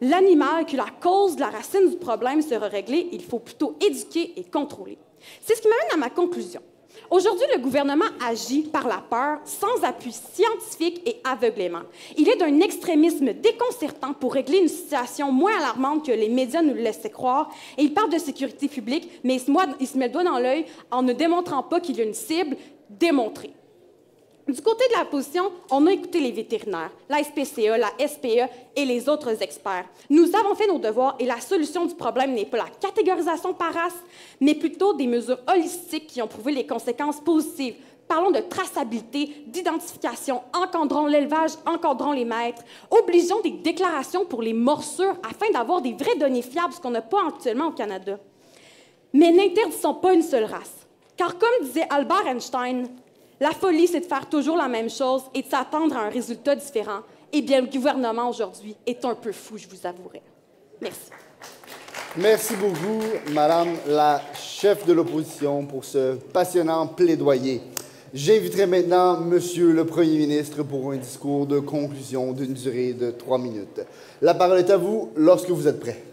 l'animal que la cause de la racine du problème sera réglée. Il faut plutôt éduquer et contrôler. C'est ce qui m'amène à ma conclusion. Aujourd'hui, le gouvernement agit par la peur, sans appui scientifique et aveuglément. Il est d'un extrémisme déconcertant pour régler une situation moins alarmante que les médias nous le laissaient croire. Et il parle de sécurité publique, mais il se met le doigt dans l'œil en ne démontrant pas qu'il y a une cible démontrée. Du côté de la position, on a écouté les vétérinaires, la SPCA, la SPE et les autres experts. Nous avons fait nos devoirs et la solution du problème n'est pas la catégorisation par race, mais plutôt des mesures holistiques qui ont prouvé les conséquences positives. Parlons de traçabilité, d'identification, encadrons l'élevage, encadrons les maîtres, obligeons des déclarations pour les morsures afin d'avoir des vraies données fiables, ce qu'on n'a pas actuellement au Canada. Mais n'interdisons pas une seule race. Car comme disait Albert Einstein, la folie, c'est de faire toujours la même chose et de s'attendre à un résultat différent. Eh bien, le gouvernement aujourd'hui est un peu fou, je vous avouerai. Merci. Merci beaucoup, Madame la chef de l'opposition, pour ce passionnant plaidoyer. J'inviterai maintenant Monsieur le Premier ministre pour un discours de conclusion d'une durée de 3 minutes. La parole est à vous lorsque vous êtes prêt.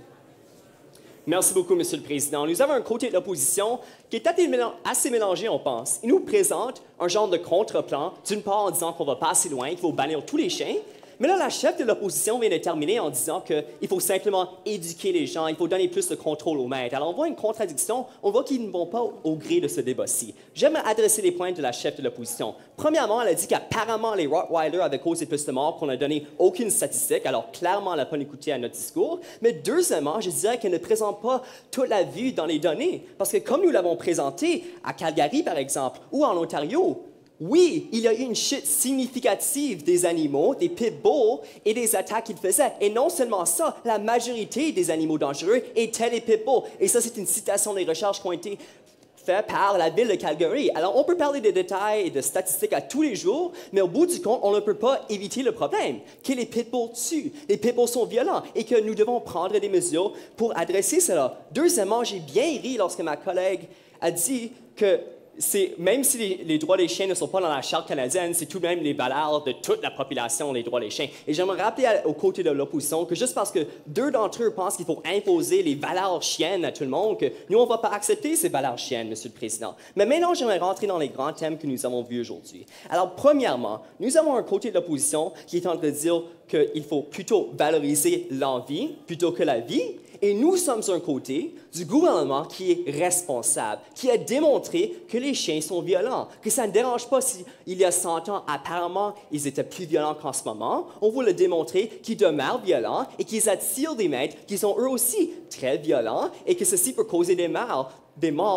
Merci beaucoup, Monsieur le Président. Nous avons un côté de l'opposition qui est assez mélangé, on pense. Il nous présente un genre de contre-plan, d'une part en disant qu'on va pas assez loin, qu'il faut bannir tous les chiens, Mais là, la chef de l'opposition vient de terminer en disant qu'il faut simplement éduquer les gens, il faut donner plus de contrôle aux maîtres. Alors, on voit une contradiction, on voit qu'ils ne vont pas au gré de ce débat-ci. J'aimerais adresser les points de la chef de l'opposition. Premièrement, elle a dit qu'apparemment, les Rottweilers avaient causé plus de morts, qu'on n'a donné aucune statistique, alors clairement, elle n'a pas écouté à notre discours. Mais deuxièmement, je dirais qu'elle ne présente pas toute la vue dans les données, parce que comme nous l'avons présenté à Calgary, par exemple, ou en Ontario, oui, il y a eu une chute significative des animaux, des pitbulls et des attaques qu'ils faisaient. Et non seulement ça, la majorité des animaux dangereux étaient les pitbulls. Et ça, c'est une citation des recherches qui ont été faites par la ville de Calgary. Alors, on peut parler de détails et de statistiques à tous les jours, mais au bout du compte, on ne peut pas éviter le problème, que les pitbulls tuent, les pitbulls sont violents et que nous devons prendre des mesures pour adresser cela. Deuxièmement, j'ai bien ri lorsque ma collègue a dit que même si les droits des chiens ne sont pas dans la Charte canadienne, c'est tout de même les valeurs de toute la population, les droits des chiens. Et j'aimerais rappeler aux côtés de l'opposition que juste parce que deux d'entre eux pensent qu'il faut imposer les valeurs chiennes à tout le monde, que nous, on ne va pas accepter ces valeurs chiennes, Monsieur le Président. Mais maintenant, j'aimerais rentrer dans les grands thèmes que nous avons vus aujourd'hui. Alors, premièrement, nous avons un côté de l'opposition qui est en train de dire qu'il faut plutôt valoriser l'envie plutôt que la vie. Et nous sommes un côté du gouvernement qui est responsable, qui a démontré que les chiens sont violents, que ça ne dérange pas s'il y a 100 ans, apparemment, ils étaient plus violents qu'en ce moment. On veut le démontrer qu'ils demeurent violents et qu'ils attirent des maîtres qui sont eux aussi très violents et que ceci peut causer des morts,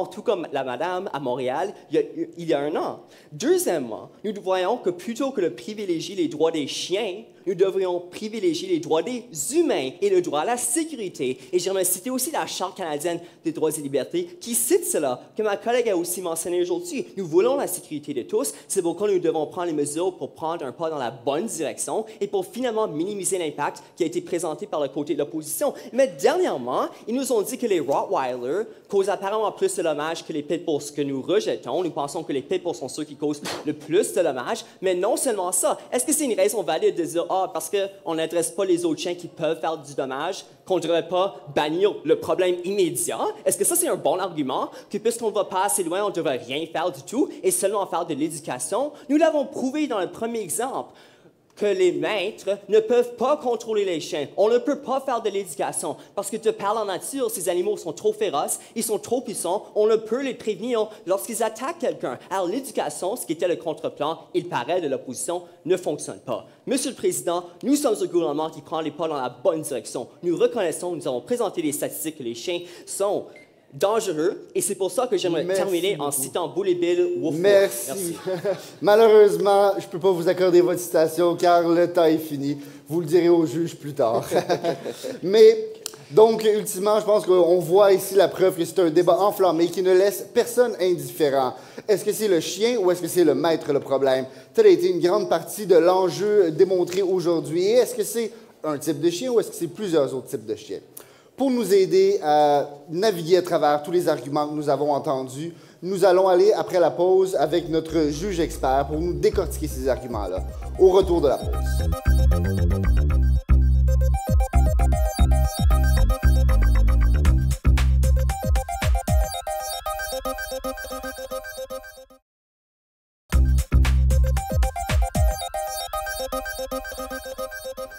tout comme la madame à Montréal il y a un an. Deuxièmement, nous voyons que plutôt que de privilégier les droits des chiens, nous devrions privilégier les droits des humains et le droit à la sécurité. Et j'aimerais citer aussi la Charte canadienne des droits et libertés qui cite cela, que ma collègue a aussi mentionné aujourd'hui. Nous voulons la sécurité de tous, c'est pourquoi nous devons prendre les mesures pour prendre un pas dans la bonne direction et pour finalement minimiser l'impact qui a été présenté par le côté de l'opposition. Mais dernièrement, ils nous ont dit que les Rottweilers causent apparemment plus de dommages que les pitbulls, ce que nous rejetons. Nous pensons que les pitbulls sont ceux qui causent le plus de dommages, mais non seulement ça. Est-ce que c'est une raison valide de dire parce qu'on n'adresse pas les autres chiens qui peuvent faire du dommage, qu'on ne devrait pas bannir le problème immédiat? Est-ce que ça, c'est un bon argument, que puisqu'on ne va pas assez loin, on ne devrait rien faire du tout et seulement faire de l'éducation? Nous l'avons prouvé dans le premier exemple, que les maîtres ne peuvent pas contrôler les chiens. On ne peut pas faire de l'éducation parce que de par la nature, ces animaux sont trop féroces, ils sont trop puissants, on ne peut les prévenir lorsqu'ils attaquent quelqu'un. Alors l'éducation, ce qui était le contre-plan, il paraît, de l'opposition, ne fonctionne pas. Monsieur le Président, nous sommes un gouvernement qui prend les pas dans la bonne direction. Nous reconnaissons, nous avons présenté des statistiques que les chiens sont dangereux, et c'est pour ça que j'aimerais terminer en citant Bully Bill Wolf. Merci. Malheureusement, je ne peux pas vous accorder votre citation car le temps est fini. Vous le direz au juge plus tard. Mais, donc, ultimement, je pense qu'on voit ici la preuve que c'est un débat enflammé qui ne laisse personne indifférent. Est-ce que c'est le chien ou est-ce que c'est le maître le problème? Tel a été une grande partie de l'enjeu démontré aujourd'hui. Et est-ce que c'est un type de chien ou est-ce que c'est plusieurs autres types de chiens? Pour nous aider à naviguer à travers tous les arguments que nous avons entendus, nous allons aller après la pause avec notre juge expert pour nous décortiquer ces arguments-là. Au retour de la pause.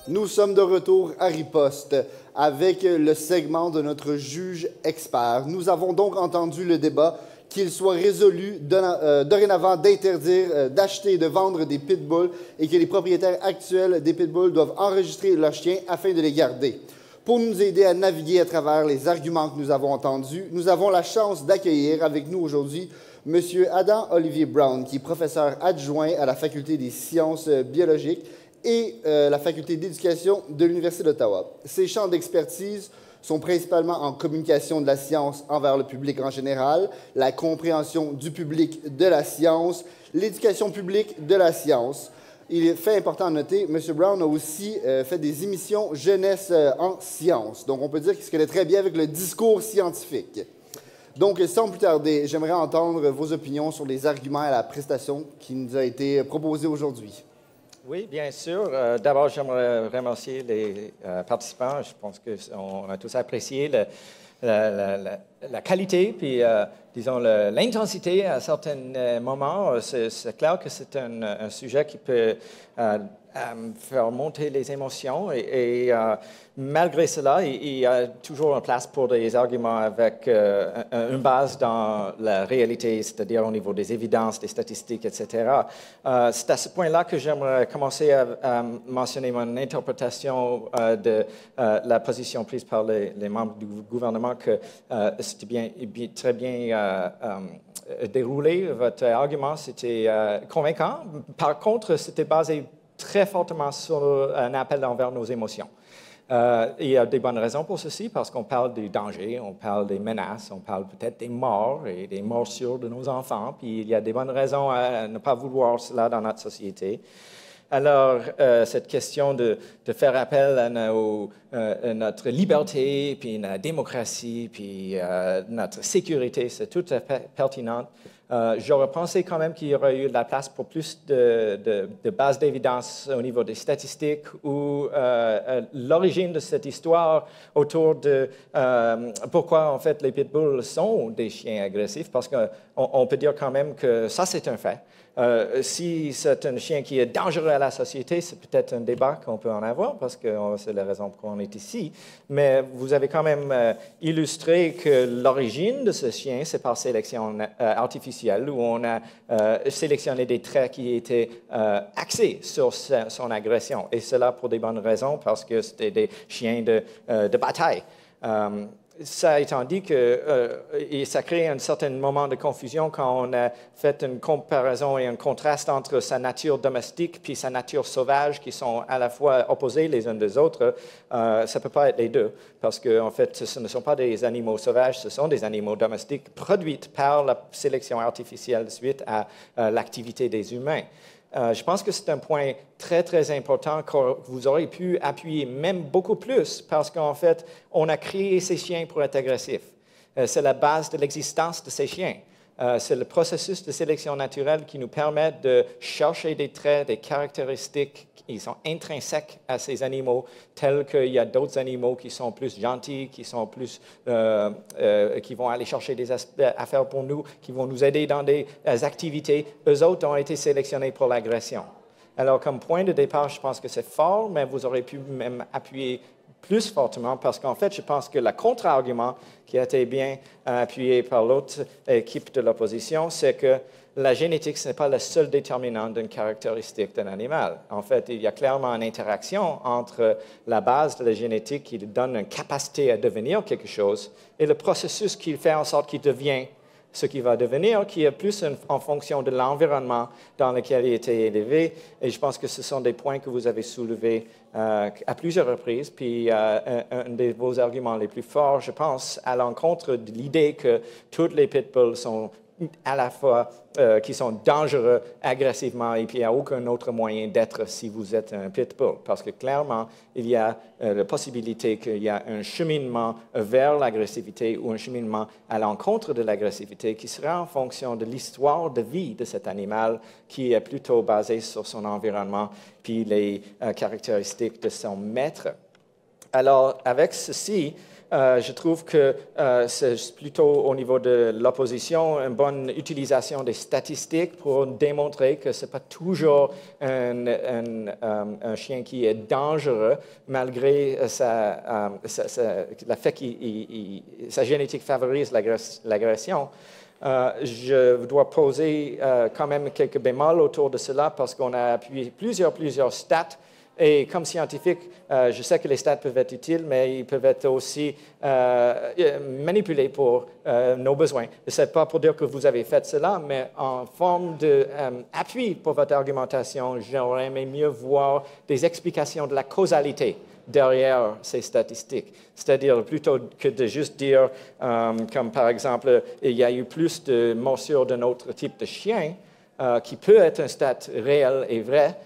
Nous sommes de retour à Riposte avec le segment de notre juge expert. Nous avons donc entendu le débat qu'il soit résolu dorénavant d'interdire d'acheter et de vendre des pitbulls et que les propriétaires actuels des pitbulls doivent enregistrer leurs chiens afin de les garder. Pour nous aider à naviguer à travers les arguments que nous avons entendus, nous avons la chance d'accueillir avec nous aujourd'hui M. Adam-Olivier Brown, qui est professeur adjoint à la Faculté des sciences biologiques et la Faculté d'éducation de l'Université d'Ottawa. Ses champs d'expertise sont principalement en communication de la science envers le public en général, la compréhension du public de la science, l'éducation publique de la science. Il est fait important à noter, M. Brown a aussi fait des émissions jeunesse en sciences. Donc, on peut dire qu'il se connaît très bien avec le discours scientifique. Donc, sans plus tarder, j'aimerais entendre vos opinions sur les arguments et la prestation qui nous a été proposée aujourd'hui. Oui, bien sûr. D'abord, j'aimerais remercier les participants. Je pense qu'on a tous apprécié la qualité puis disons, l'intensité à certains moments. C'est clair que c'est un sujet qui peut faire monter les émotions et malgré cela, il y a toujours une place pour des arguments avec une base dans la réalité, c'est-à-dire au niveau des évidences, des statistiques, etc. C'est à ce point-là que j'aimerais commencer à mentionner mon interprétation de la position prise par les membres du gouvernement, que c'était très bien déroulé. Votre argument, c'était convaincant. Par contre, c'était basé très fortement sur un appel envers nos émotions. Il y a des bonnes raisons pour ceci, parce qu'on parle des dangers, on parle des menaces, on parle peut-être des morts et des morsures de nos enfants, puis il y a des bonnes raisons à ne pas vouloir cela dans notre société. Alors, cette question de faire appel à notre liberté, puis la démocratie, puis notre sécurité, c'est tout à fait pertinent. J'aurais pensé quand même qu'il y aurait eu de la place pour plus de bases d'évidence au niveau des statistiques ou l'origine de cette histoire autour de pourquoi en fait les pitbulls sont des chiens agressifs, parce qu'on peut dire quand même que ça c'est un fait. Si c'est un chien qui est dangereux à la société, c'est peut-être un débat qu'on peut en avoir, parce que c'est la raison pour laquelle on est ici. Mais vous avez quand même illustré que l'origine de ce chien, c'est par sélection artificielle, où on a sélectionné des traits qui étaient axés sur son agression. Et cela pour des bonnes raisons, parce que c'était des chiens de bataille. Ça étant dit et ça crée un certain moment de confusion quand on a fait une comparaison et un contraste entre sa nature domestique puis sa nature sauvage, qui sont à la fois opposés les uns des autres. Ça ne peut pas être les deux, parce qu'en fait, ce ne sont pas des animaux sauvages, ce sont des animaux domestiques produits par la sélection artificielle suite à l'activité des humains. Je pense que c'est un point très, très important que vous aurez pu appuyer même beaucoup plus, parce qu'en fait, on a créé ces chiens pour être agressifs. C'est la base de l'existence de ces chiens. C'est le processus de sélection naturelle qui nous permet de chercher des traits, des caractéristiques qui sont intrinsèques à ces animaux, tels qu'il y a d'autres animaux qui sont plus gentils, qui sont plus, qui vont aller chercher des affaires pour nous, qui vont nous aider dans des activités. Eux autres ont été sélectionnés pour l'agression. Alors, comme point de départ, je pense que c'est fort, mais vous aurez pu même appuyer plus fortement, parce qu'en fait, je pense que le contre-argument qui a été bien appuyé par l'autre équipe de l'opposition, c'est que la génétique, ce n'est pas le seul déterminant d'une caractéristique d'un animal. En fait, il y a clairement une interaction entre la base de la génétique qui donne une capacité à devenir quelque chose et le processus qui fait en sorte qu'il devient ce qu'il va devenir, qui est plus en fonction de l'environnement dans lequel il a été élevé. Et je pense que ce sont des points que vous avez soulevés à plusieurs reprises. Puis un de vos arguments les plus forts, je pense, à l'encontre de l'idée que toutes les pitbulls sont à la fois qui sont dangereux agressivement, et puis il n'y a aucun autre moyen d'être si vous êtes un pitbull, parce que clairement, il y a la possibilité qu'il y a un cheminement vers l'agressivité ou un cheminement à l'encontre de l'agressivité qui sera en fonction de l'histoire de vie de cet animal, qui est plutôt basé sur son environnement puis les caractéristiques de son maître. Alors, avec ceci, je trouve que c'est plutôt au niveau de l'opposition une bonne utilisation des statistiques pour démontrer que ce n'est pas toujours un chien qui est dangereux, malgré le fait que sa génétique favorise l'agression. Je dois poser quand même quelques bémols autour de cela, parce qu'on a appuyé plusieurs stats. Et comme scientifique, je sais que les stats peuvent être utiles, mais ils peuvent être aussi manipulés pour nos besoins. Ce n'est pas pour dire que vous avez fait cela, mais en forme d'appui pour votre argumentation, j'aurais aimé mieux voir des explications de la causalité derrière ces statistiques. C'est-à-dire, plutôt que de juste dire, comme par exemple, il y a eu plus de morsures d'un autre type de chien, qui peut être un stat réel et vrai.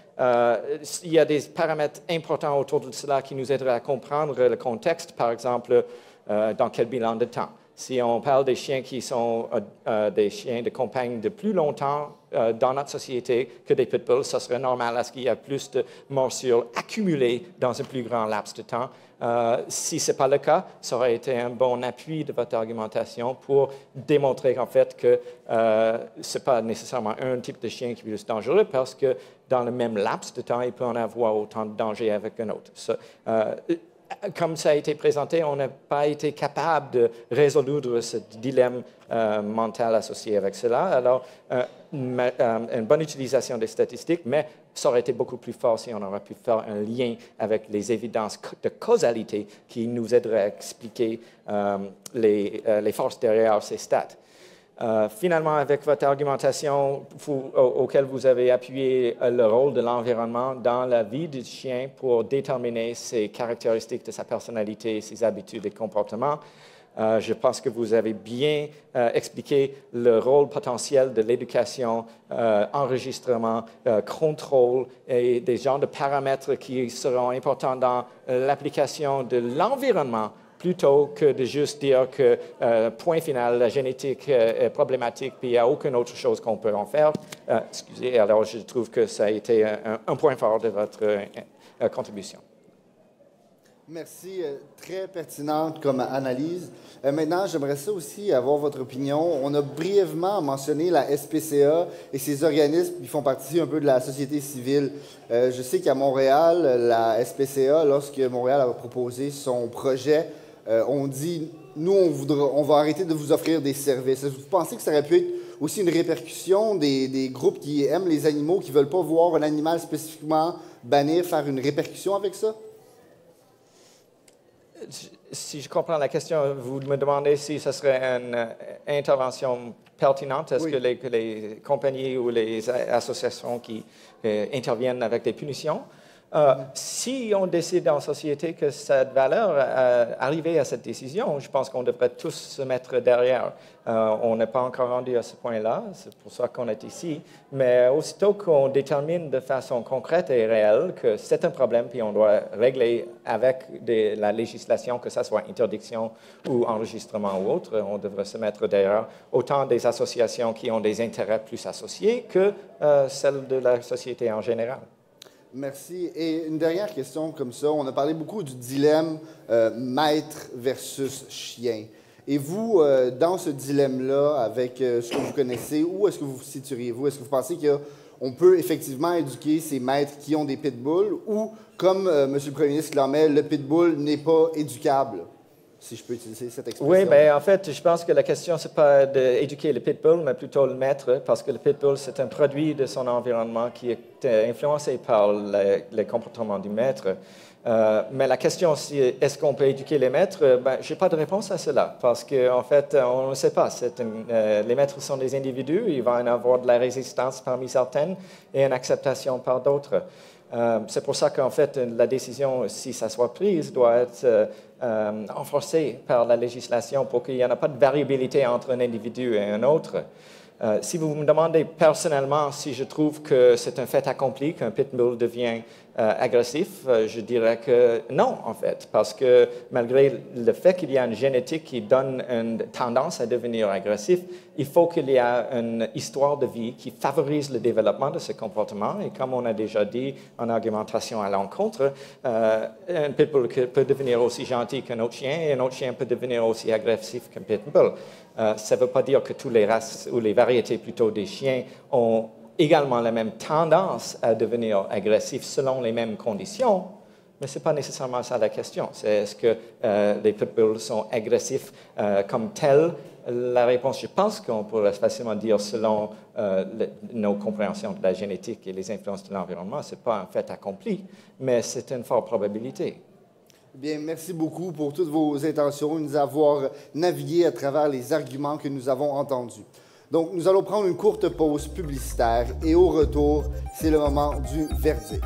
Il y a des paramètres importants autour de cela qui nous aideraient à comprendre le contexte, par exemple, dans quel bilan de temps. Si on parle des chiens qui sont des chiens de compagnie de plus longtemps dans notre société que des pitbulls, ça serait normal à ce qu'il y ait plus de morsures accumulées dans un plus grand laps de temps. Si ce n'est pas le cas, ça aurait été un bon appui de votre argumentation pour démontrer en fait que ce n'est pas nécessairement un type de chien qui est plus dangereux parce que dans le même laps de temps, il peut en avoir autant de danger avec un autre. Comme ça a été présenté, on n'a pas été capable de résoudre ce dilemme mental associé avec cela. Alors, une bonne utilisation des statistiques, mais ça aurait été beaucoup plus fort si on aurait pu faire un lien avec les évidences de causalité qui nous aideraient à expliquer les forces derrière ces stats. Finalement, avec votre argumentation auquel vous avez appuyé le rôle de l'environnement dans la vie du chien pour déterminer ses caractéristiques de sa personnalité, ses habitudes et comportements, je pense que vous avez bien expliqué le rôle potentiel de l'éducation, enregistrement, contrôle et des genres de paramètres qui seront importants dans l'application de l'environnement plutôt que de juste dire que, point final, la génétique est problématique, puis il n'y a aucune autre chose qu'on peut en faire. Excusez, alors je trouve que ça a été un point fort de votre contribution. Merci, très pertinente comme analyse. Maintenant, j'aimerais ça aussi avoir votre opinion. On a brièvement mentionné la SPCA et ces organismes qui font partie un peu de la société civile. Je sais qu'à Montréal, la SPCA, lorsque Montréal a proposé son projet, on dit, nous, on va arrêter de vous offrir des services. Est-ce que vous pensez que ça aurait pu être aussi une répercussion des groupes qui aiment les animaux, qui ne veulent pas voir un animal spécifiquement banni, faire une répercussion avec ça? Si je comprends la question, vous me demandez si ce serait une intervention pertinente. Est-ce que les compagnies ou les associations qui interviennent avec des punitions, si on décide en société que cette valeur arriver à cette décision, je pense qu'on devrait tous se mettre derrière. On n'est pas encore rendu à ce point-là, c'est pour ça qu'on est ici. Mais aussitôt qu'on détermine de façon concrète et réelle que c'est un problème, puis on doit régler avec la législation, que ce soit interdiction ou enregistrement ou autre, on devrait se mettre derrière autant des associations qui ont des intérêts plus associés que celles de la société en général. Merci. Et une dernière question comme ça. On a parlé beaucoup du dilemme maître versus chien. Et vous, dans ce dilemme-là, avec ce que vous connaissez, où est-ce que vous vous situeriez-vous? Est-ce que vous pensez qu'on peut effectivement éduquer ces maîtres qui ont des pitbulls ou, comme M. le Premier ministre l'en met, le pitbull n'est pas éducable? Si je peux utiliser cette expression. Oui, bien, en fait, je pense que la question, ce n'est pas d'éduquer le pitbull, mais plutôt le maître, parce que le pitbull, c'est un produit de son environnement qui est influencé par les comportements du maître. Mais la question, est-ce qu'on peut éduquer les maîtres? Ben, je n'ai pas de réponse à cela, parce qu'en fait, on ne sait pas. Les maîtres sont des individus, il va y avoir de la résistance parmi certaines et une acceptation par d'autres. C'est pour ça qu'en fait, la décision, si ça soit prise, doit être renforcée par la législation pour qu'il n'y en ait pas de variabilité entre un individu et un autre. Si vous me demandez personnellement si je trouve que c'est un fait accompli qu'un pitbull devient agressif, je dirais que non, en fait, parce que malgré le fait qu'il y a une génétique qui donne une tendance à devenir agressif, il faut qu'il y ait une histoire de vie qui favorise le développement de ce comportement. Et comme on a déjà dit en argumentation à l'encontre, un pitbull peut devenir aussi gentil qu'un autre chien et un autre chien peut devenir aussi agressif qu'un pitbull. Ça ne veut pas dire que toutes les races ou les variétés plutôt des chiens ont également la même tendance à devenir agressifs selon les mêmes conditions, mais ce n'est pas nécessairement ça la question. C'est est-ce que les pitbulls sont agressifs comme tels? La réponse, je pense qu'on pourrait facilement dire selon nos compréhensions de la génétique et les influences de l'environnement, ce n'est pas un fait accompli, mais c'est une forte probabilité. Bien, merci beaucoup pour toutes vos intentions et nous avoir navigué à travers les arguments que nous avons entendus. Donc, nous allons prendre une courte pause publicitaire et au retour, c'est le moment du verdict.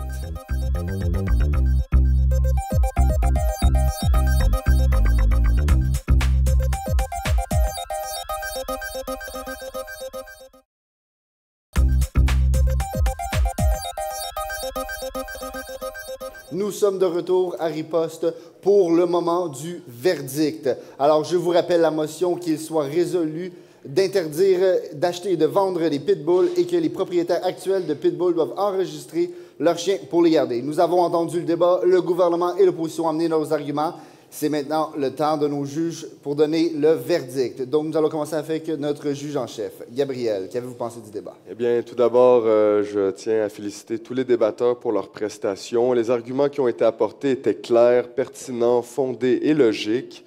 Nous sommes de retour à Riposte pour le moment du verdict. Alors, je vous rappelle la motion qu'il soit résolu d'interdire d'acheter et de vendre des pitbulls et que les propriétaires actuels de pitbulls doivent enregistrer leurs chiens pour les garder. Nous avons entendu le débat, le gouvernement et l'opposition ont amené leurs arguments. C'est maintenant le temps de nos juges pour donner le verdict. Donc, nous allons commencer avec notre juge en chef, Gabriel. Qu'avez-vous pensé du débat? Eh bien, tout d'abord, je tiens à féliciter tous les débatteurs pour leurs prestations. Les arguments qui ont été apportés étaient clairs, pertinents, fondés et logiques.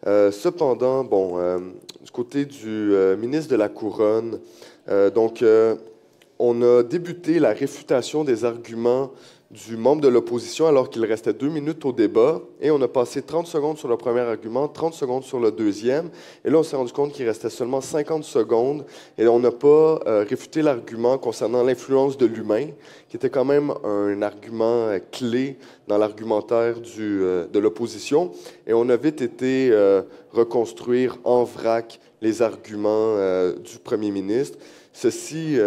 Cependant, du côté du ministre de la Couronne, on a débuté la réfutation des arguments du membre de l'opposition alors qu'il restait 2 minutes au débat et on a passé 30 secondes sur le premier argument, 30 secondes sur le deuxième et là on s'est rendu compte qu'il restait seulement 50 secondes et on n'a pas réfuté l'argument concernant l'influence de l'humain qui était quand même un argument clé dans l'argumentaire de l'opposition et on a vite été reconstruire en vrac les arguments du premier ministre. Ceci,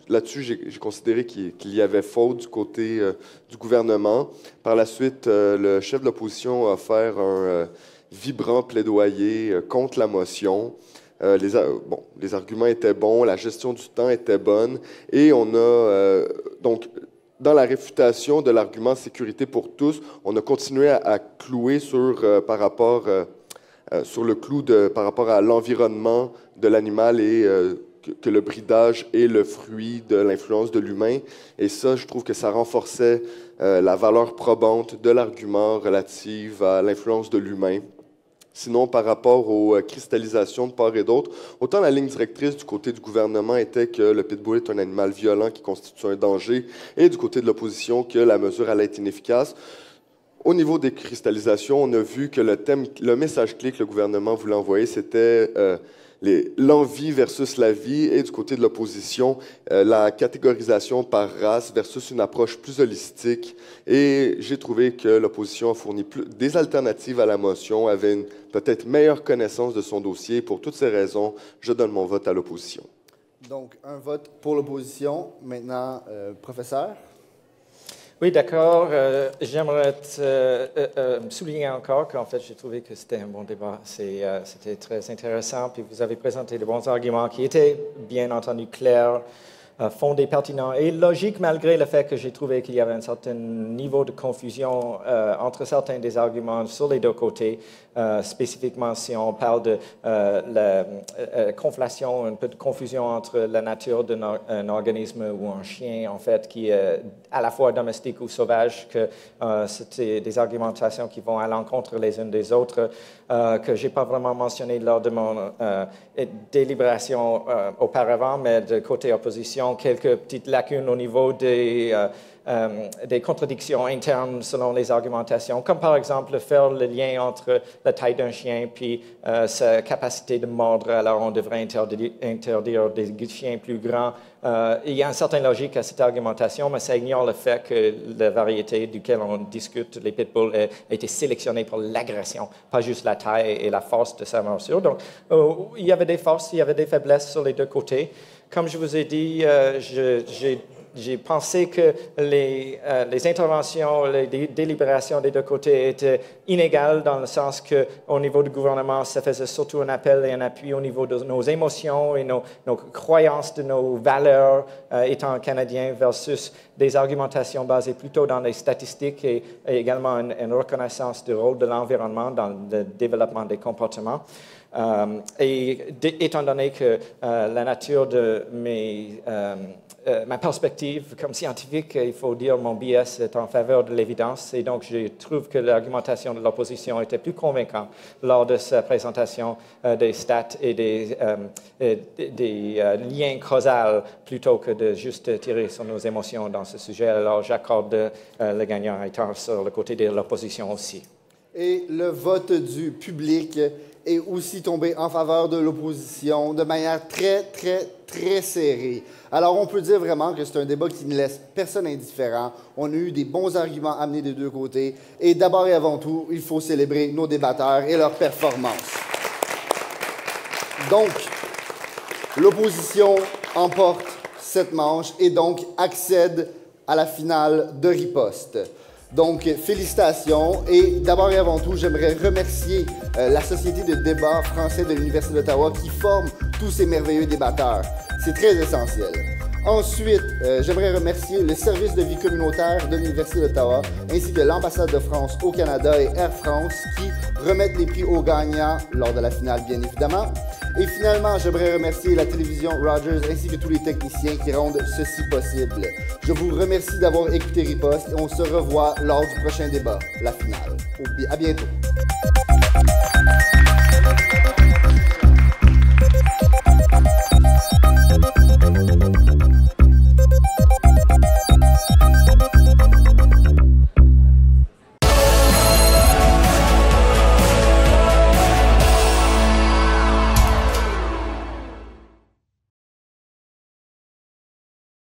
là-dessus, j'ai considéré qu'il y avait faute du côté du gouvernement. Par la suite, le chef de l'opposition a fait un vibrant plaidoyer contre la motion. Les arguments étaient bons, la gestion du temps était bonne, et on a donc dans la réfutation de l'argument sécurité pour tous, on a continué à clouer par rapport à l'environnement de l'animal et que le bridage est le fruit de l'influence de l'humain. Et ça, je trouve que ça renforçait la valeur probante de l'argument relative à l'influence de l'humain. Sinon, par rapport aux cristallisations de part et d'autre, autant la ligne directrice du côté du gouvernement était que le pitbull est un animal violent qui constitue un danger, et du côté de l'opposition que la mesure allait être inefficace. Au niveau des cristallisations, on a vu que le message clé que le gouvernement voulait envoyer, c'était l'envie versus la vie, et du côté de l'opposition, la catégorisation par race versus une approche plus holistique. Et j'ai trouvé que l'opposition a fourni des alternatives à la motion, avait une peut-être meilleure connaissance de son dossier. Pour toutes ces raisons, je donne mon vote à l'opposition. Donc, un vote pour l'opposition. Maintenant, professeur? Oui, d'accord. J'aimerais souligner encore qu'en fait, j'ai trouvé que c'était un bon débat. C'était très intéressant. Puis vous avez présenté de bons arguments qui étaient, bien entendu, clairs, fondés, pertinents et logiques, malgré le fait que j'ai trouvé qu'il y avait un certain niveau de confusion entre certains des arguments sur les deux côtés. Spécifiquement, si on parle de la conflation, un peu de confusion entre la nature d'un organisme ou un chien, en fait, qui est à la fois domestique ou sauvage, que c'est des argumentations qui vont à l'encontre les unes des autres, que je n'ai pas vraiment mentionné lors de mon délibération auparavant, mais de côté opposition, quelques petites lacunes au niveau des contradictions internes selon les argumentations, comme par exemple faire le lien entre la taille d'un chien puis sa capacité de mordre. Alors on devrait interdire des chiens plus grands. Il y a une certaine logique à cette argumentation, mais ça ignore le fait que la variété duquel on discute, les pitbulls, a été sélectionnée pour l'agression, pas juste la taille et la force de sa morsure. Donc il y avait des forces, il y avait des faiblesses sur les deux côtés. Comme je vous ai dit, j'ai pensé que les interventions, les délibérations des deux côtés étaient inégales dans le sens qu'au niveau du gouvernement, ça faisait surtout un appel et un appui au niveau de nos émotions et nos croyances, de nos valeurs étant canadiens versus des argumentations basées plutôt dans les statistiques et également une reconnaissance du rôle de l'environnement dans le développement des comportements. Étant donné que la nature de ma perspective comme scientifique, il faut dire mon biais est en faveur de l'évidence et donc je trouve que l'argumentation de l'opposition était plus convaincante lors de sa présentation des stats et des liens causaux plutôt que de juste tirer sur nos émotions dans ce sujet. Alors j'accorde le gagnant étant sur le côté de l'opposition aussi. Et le vote du public est aussi tombé en faveur de l'opposition de manière très, très, très serrée. Alors, on peut dire vraiment que c'est un débat qui ne laisse personne indifférent. On a eu des bons arguments amenés des deux côtés. Et d'abord et avant tout, il faut célébrer nos débatteurs et leur performance. Donc, l'opposition emporte cette manche et donc accède à la finale de Riposte. Donc, félicitations. Et d'abord et avant tout, j'aimerais remercier la Société de débat français de l'Université d'Ottawa qui forme tous ces merveilleux débatteurs. C'est très essentiel. Ensuite, j'aimerais remercier le service de vie communautaire de l'Université d'Ottawa ainsi que l'ambassade de France au Canada et Air France qui remettent les prix aux gagnants lors de la finale, bien évidemment. Et finalement, j'aimerais remercier la télévision Rogers ainsi que tous les techniciens qui rendent ceci possible. Je vous remercie d'avoir écouté Riposte et on se revoit lors du prochain débat, la finale. À bientôt.